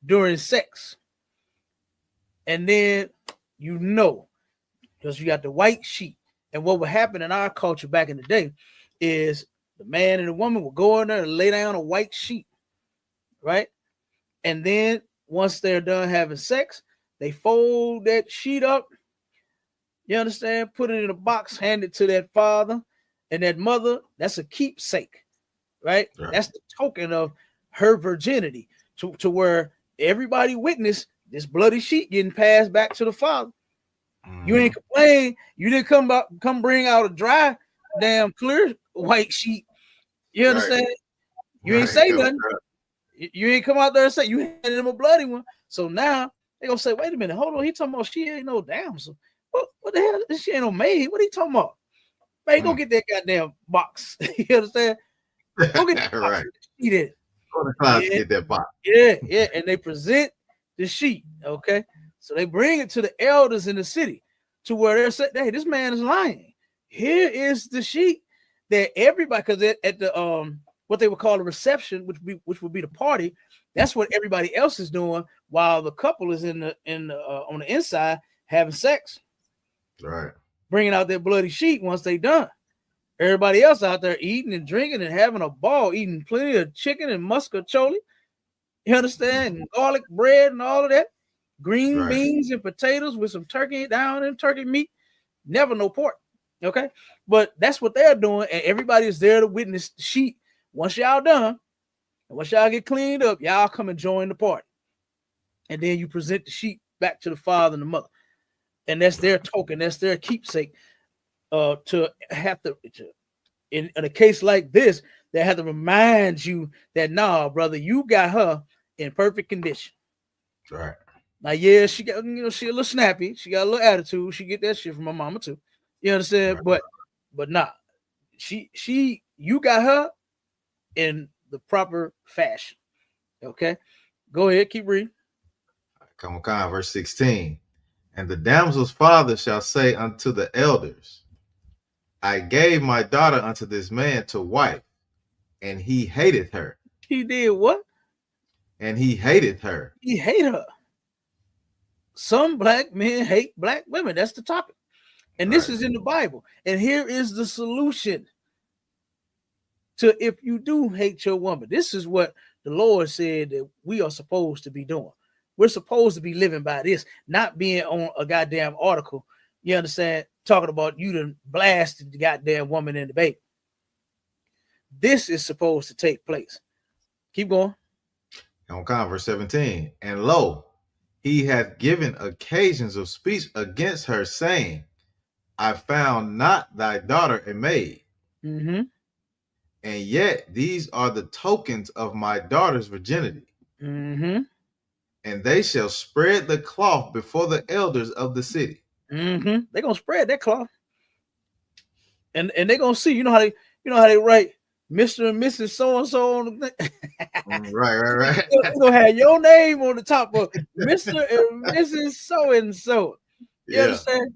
Speaker 1: during sex. And then you know, because you got the white sheet. And what would happen in our culture back in the day is the man and the woman would go in there and lay down a white sheet, right? And then once they're done having sex, they fold that sheet up. You understand? Put it in a box, hand it to that father and that mother. That's a keepsake, right? That's the token of her virginity to where everybody witnessed this bloody sheet getting passed back to the father. You ain't complain. You didn't come bring out a dry, damn clear white sheet. You understand? You ain't say nothing. You ain't come out there and say you handed him a bloody one. So now they gonna say, wait a minute, hold on. He talking about she ain't no damsel. What the hell? She ain't no maid. What are you talking about? Man, go get that goddamn box. You understand? Go get that box.
Speaker 2: Right.
Speaker 1: Eat it.
Speaker 2: Go to the closet
Speaker 1: Yeah.
Speaker 2: to get that box.
Speaker 1: Yeah. And they present the sheet. Okay. So they bring it to the elders in the city to where they're saying, hey, this man is lying. Here is the sheet that everybody, because at the what they would call a reception, which would be the party, that's what everybody else is doing while the couple is on the inside having sex.
Speaker 2: Right.
Speaker 1: Bringing out their bloody sheet once they done. Everybody else out there eating and drinking and having a ball, eating plenty of chicken and muscatoli. You understand? And garlic bread and all of that. Green beans and potatoes with some turkey down and turkey meat. Never no pork. Okay. But that's what they're doing. And everybody is there to witness the sheet. Once y'all done, and once y'all get cleaned up, y'all come and join the party. And then you present the sheet back to the father and the mother. And that's their token, that's their keepsake. To have to in a case like this, they have to remind you that nah, brother, you got her in perfect condition.
Speaker 2: Right.
Speaker 1: Now, yeah, she got, she a little snappy, she got a little attitude, she get that shit from my mama too. You understand? Right. But nah, you got her in the proper fashion. Okay, go ahead, keep reading.
Speaker 2: Come on, verse 16. And the damsel's father shall say unto the elders, I gave my daughter unto this man to wife, and he hated her.
Speaker 1: He did what?
Speaker 2: And he hated her.
Speaker 1: He hated her. Some black men hate black women. That's the topic. And this is in the Bible. And here is the solution to if you do hate your woman. This is what the Lord said that we are supposed to be doing. We're supposed to be living by this, not being on a goddamn article. You understand? Talking about you done blasted the goddamn woman in the baby. This is supposed to take place. Keep going.
Speaker 2: On verse 17. And lo, he hath given occasions of speech against her, saying, I found not thy daughter a maid.
Speaker 1: Mm-hmm.
Speaker 2: And yet these are the tokens of my daughter's virginity.
Speaker 1: Mm-hmm.
Speaker 2: And they shall spread the cloth before the elders of the city.
Speaker 1: Mm-hmm. They're gonna spread that cloth. And they're gonna see, you know how they write Mr. and Mrs. So-and-so on the thing.
Speaker 2: Right.
Speaker 1: You're gonna have your name on the top of Mr. and Mrs. So-and-so. You understand?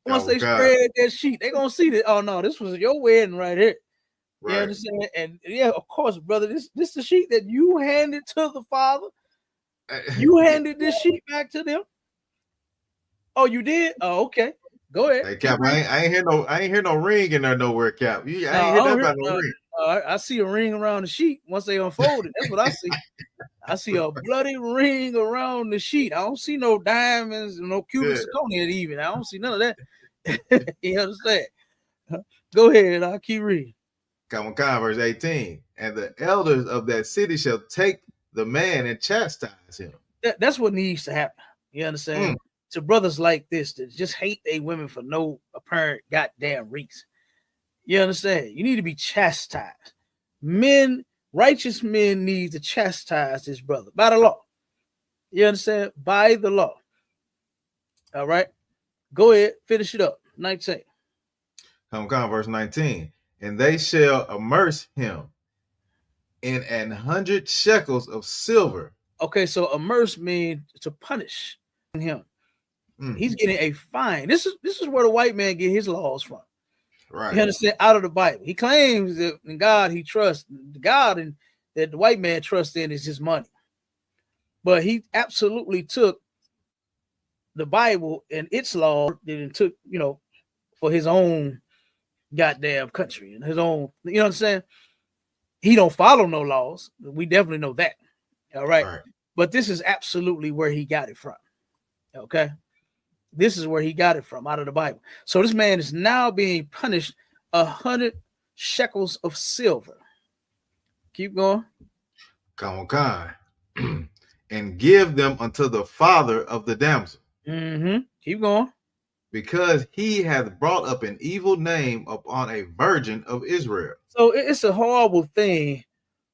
Speaker 1: Once they spread that sheet, they're gonna see that, oh no, this was your wedding right here. You understand? And yeah, of course, brother, this is the sheet that you handed to the father. You handed this sheet back to them. Oh, you did? Oh, okay. Go ahead.
Speaker 2: Hey, Cap, I ain't hear no ring in there nowhere, Cap. I ain't hear that about no ring.
Speaker 1: I see a ring around the sheet once they unfold it. That's what I see. I see a bloody ring around the sheet. I don't see no diamonds, no cubic zirconia even. I don't see none of that. You understand? Go ahead. I'll keep reading.
Speaker 2: Come on, verse 18. And the elders of that city shall take the man and chastise him.
Speaker 1: That's what needs to happen. You understand? To brothers like this that just hate they women for no apparent goddamn reason. You understand? You need to be chastised. Men, righteous men need to chastise this brother by the law. You understand? By the law. All right. Go ahead. Finish it up. 19.
Speaker 2: Come on, verse 19. And they shall immerse him in 100 shekels of silver. Okay,
Speaker 1: so immerse means to punish him. He's getting a fine. This is where the white man get his laws from.
Speaker 2: Right.
Speaker 1: You understand? Out of the Bible. He claims that in God he trusts. The God and that the white man trusts in is his money. But he absolutely took the Bible and its law and took, for his own goddamn country and his own, you know what I'm saying? He don't follow no laws. We definitely know that. All right. But this is absolutely where he got it from. Okay. This is where he got it from, out of the Bible. So this man is now being punished 100 shekels of silver. Keep going.
Speaker 2: Come on. And give them unto the father of the damsel.
Speaker 1: Keep going.
Speaker 2: Because he hath brought up an evil name upon a virgin of Israel.
Speaker 1: So it's a horrible thing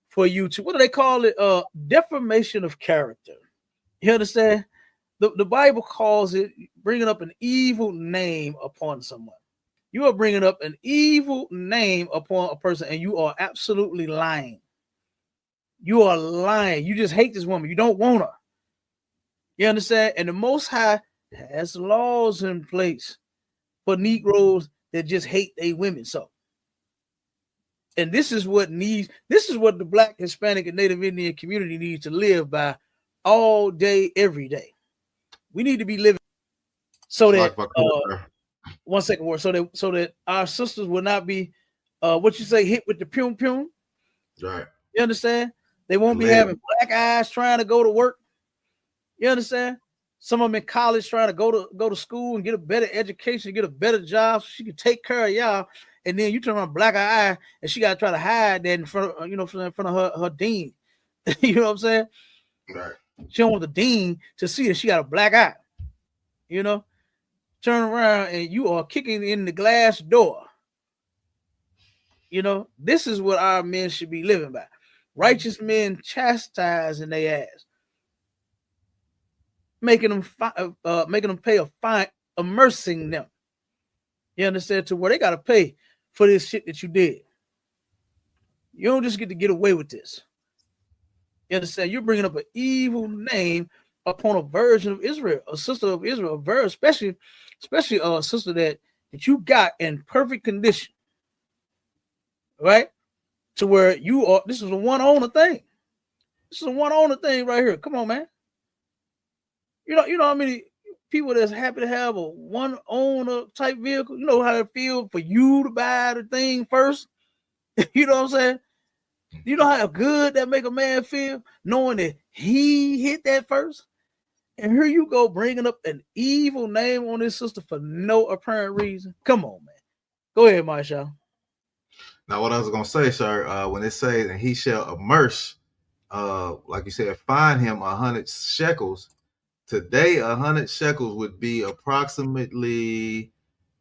Speaker 1: for you to, what do they call it? Defamation of character. You understand? The Bible calls it bringing up an evil name upon someone. You are bringing up an evil name upon a person, and you are absolutely lying. You are lying. You just hate this woman. You don't want her. You understand? And the Most High has laws in place for Negroes that just hate their women. So, and this is what the Black, Hispanic, and Native Indian community needs to live by all day, every day. We need to be living so that one second word, so that our sisters will not be what you say, hit with the pum pum.
Speaker 2: Right.
Speaker 1: You understand? They won't be having black eyes trying to go to work. You understand? Some of them in college trying to go to school and get a better education, get a better job so she can take care of y'all. And then you turn around black eye and she got to try to hide that in front of, in front of her dean. You know what I'm saying?
Speaker 2: Right.
Speaker 1: She don't want the dean to see that she got a black eye. You know? Turn around and you are kicking in the glass door. You know, this is what our men should be living by. Righteous men chastising their ass, making them pay a fine, immersing them. You understand? To where they got to pay for this shit that you did. You don't just get away with this. You understand? You're bringing up an evil name upon a virgin of Israel, a sister of Israel, especially a sister that you got in perfect condition, right? To where you are. This is a one owner thing. This is a one owner thing right here. Come on, man. You know how many people that's happy to have a one owner type vehicle. You know how it feels for you to buy the thing first. You know what I'm saying? You know how good that make a man feel knowing that he hit that first. And here you go bringing up an evil name on this sister for no apparent reason. Come on, man. Go ahead, MAISHAAHLA.
Speaker 2: Now, what I was gonna say, sir, when it says and he shall immerse, like you said, fine him 100 shekels. Today, 100 shekels would be approximately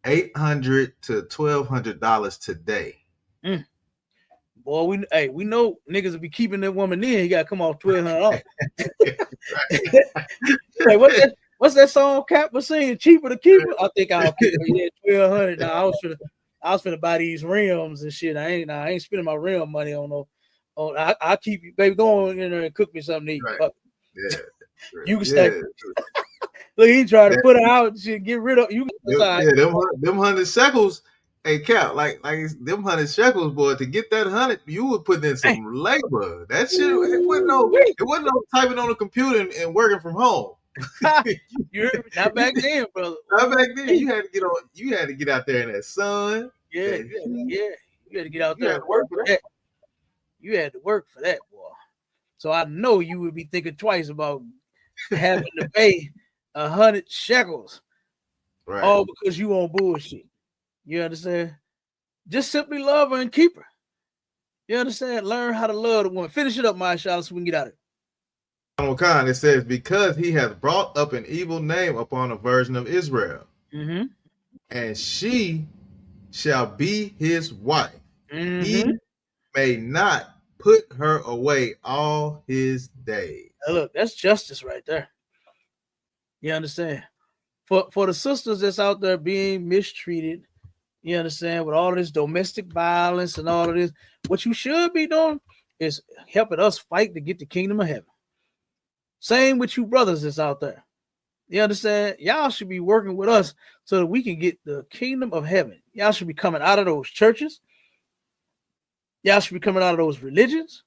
Speaker 2: $800 to $1,200 today.
Speaker 1: Boy, we know niggas will be keeping that woman in. You gotta come off $1,200. Hey, what's that song Cap was singing? Cheaper to keep her? I think I'll keep her. Yeah, $1,200. Now I was finna buy these rims and shit. I ain't spending my rim money on no. I'll keep you, baby. Go on in there and cook me something to eat.
Speaker 2: Right. Yeah.
Speaker 1: You can stay. Look, he tried to put her out. She get rid of you.
Speaker 2: Them 100 shekels. Hey, Cap, like them 100 shekels, boy. To get that 100, you would put in some labor. That shit. It wasn't no typing on the computer and working from home.
Speaker 1: You heard me? Not back then, brother.
Speaker 2: Not back then. You had to get on. You had to get out there in that sun.
Speaker 1: Yeah. You had to get out there and work for that. You had to work for that, boy. So I know you would be thinking twice about having to pay 100 shekels,
Speaker 2: right?
Speaker 1: All because you on bullshit. You understand? Just simply love her and keep her. You understand? Learn how to love the woman. Finish it up, MAISHAAHLA, so we can get out of it.
Speaker 2: It says, because he has brought up an evil name upon a virgin of Israel, and she shall be his wife. He may not put her away all his days.
Speaker 1: Now look, that's justice right there. You understand? For the sisters that's out there being mistreated, you understand, with all this domestic violence and all of this, what you should be doing is helping us fight to get the kingdom of heaven. Same with you brothers that's out there. You understand? Y'all should be working with us so that we can get the kingdom of heaven. Y'all should be coming out of those churches. Y'all should be coming out of those religions.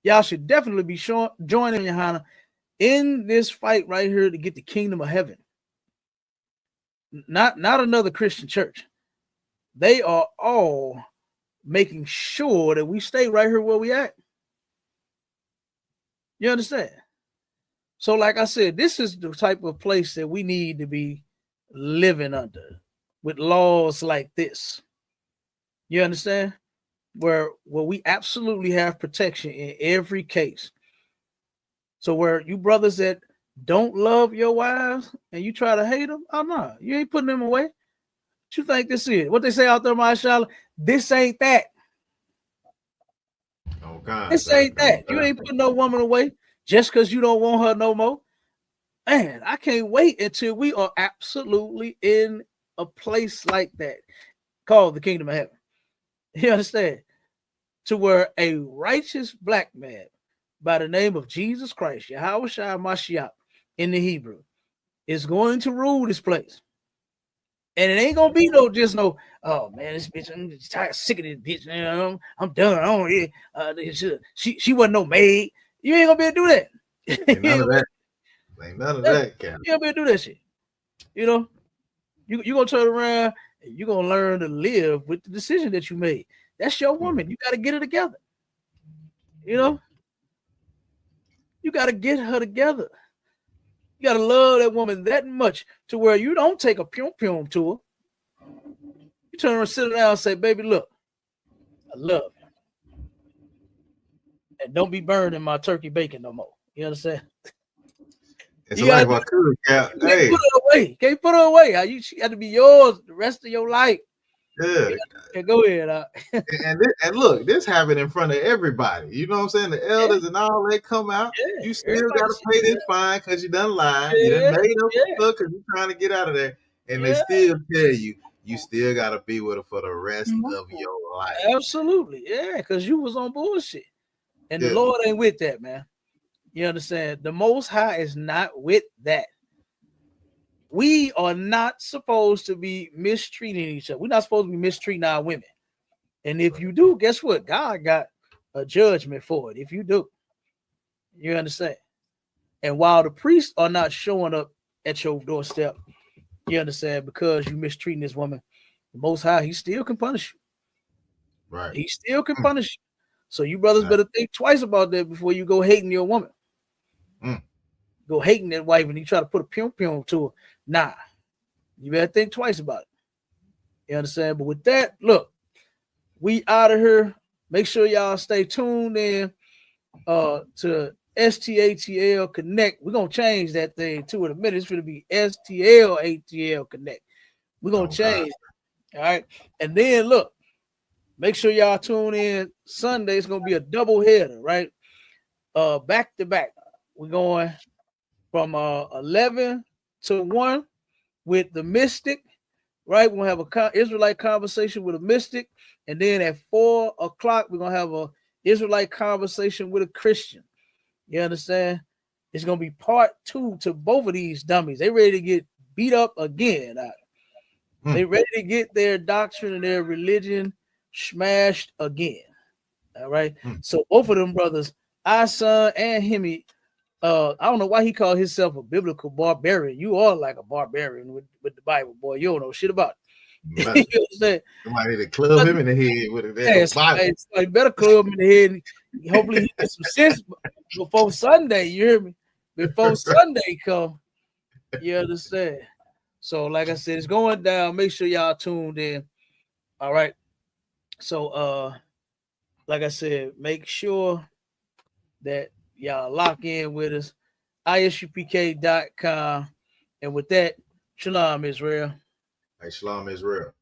Speaker 1: Y'all should definitely be joining Johanna in this fight right here to get the kingdom of heaven. Not another Christian church. They are all making sure that we stay right here where we at. You understand? So like I said, this is the type of place that we need to be living under with laws like this. You understand? Where we absolutely have protection in every case. So where you brothers that don't love your wives and you try to hate them, oh no, you ain't putting them away. What you think this is? What they say out there, MAISHAAHLA? This ain't that.
Speaker 2: Oh God,
Speaker 1: this ain't that. You ain't putting no woman away just because you don't want her no more. Man, I can't wait until we are absolutely in a place like that called the kingdom of heaven. You understand? To where a righteous black man by the name of Jesus Christ, Yahweh Shai Mashiach in the Hebrew, is going to rule this place. And it ain't gonna be no oh man, this bitch, I'm just tired, sick of this bitch. Man, I'm done. I don't she wasn't no maid. You ain't gonna be able to do that.
Speaker 2: Ain't none of that. Ain't none of that, Cap.
Speaker 1: You ain't gonna be able to do that shit. You know, you gonna turn around and you're gonna learn to live with the decision that you made. That's your woman. You gotta get her together. You know, you gotta get her together. You gotta love that woman that much to where you don't take a pum to her. You turn around, sit down, and say, "Baby, look, I love you, and don't be burning my turkey bacon no more." You understand?
Speaker 2: It's like my cousin, Cap. Hey,
Speaker 1: put her away. Can't put her away. She got to be yours the rest of your life.
Speaker 2: Yeah.
Speaker 1: Go ahead.
Speaker 2: And look, this happened in front of everybody. You know what I'm saying? The elders and all they come out.
Speaker 1: Yeah,
Speaker 2: You still got to pay this fine because you done lied.
Speaker 1: Yeah,
Speaker 2: You done made them
Speaker 1: yeah.
Speaker 2: look because you're trying to get out of there. And they
Speaker 1: Yeah.
Speaker 2: still tell you, you still got to be with her for the rest of your life.
Speaker 1: Absolutely. Yeah, because you was on bullshit. And the Lord ain't with that, man. You understand? The Most High is not with that. We are not supposed to be mistreating each other. We're not supposed to be mistreating our women. And if you do, guess what? God got a judgment for it. If you do, you understand? And while the priests are not showing up at your doorstep, you understand, because you mistreating this woman, the Most High, he still can punish you.
Speaker 2: Right.
Speaker 1: He still can punish you. So you brothers better think twice about that before you go hating your woman. Go hating that wife and you try to put a pum to her. Nah, you better think twice about it. You understand? But with that, look, we out of here. Make sure y'all stay tuned in to STATL Connect. We're gonna change that thing too in a minute. It's gonna be STLATL Connect. We're gonna change. All right. And then look, make sure y'all tune in Sunday. It's gonna be a double header, right? Back to back. We're going from 11 to 1 with the mystic, right? We're gonna have a Israelite conversation with a mystic, and then at 4 o'clock we're gonna have a Israelite conversation with a Christian. You understand? It's gonna be part 2 to both of these dummies. They ready to get beat up again. They ready to get their doctrine and their religion smashed again. All right. So both of them brothers, our son and Hemi, I don't know why he called himself a biblical barbarian. You are like a barbarian with the Bible, boy. You don't know shit about it. You know what I'm saying?
Speaker 2: Somebody to club him in the head with a Bible.
Speaker 1: Somebody better club him in the head. And hopefully he gets some sense before Sunday. You hear me? Before Sunday come. You understand? So, like I said, it's going down. Make sure y'all tuned in. All right. So, like I said, make sure that y'all lock in with us. ISUPK.com. And with that, Shalom, Israel.
Speaker 2: Hey, Shalom, Israel.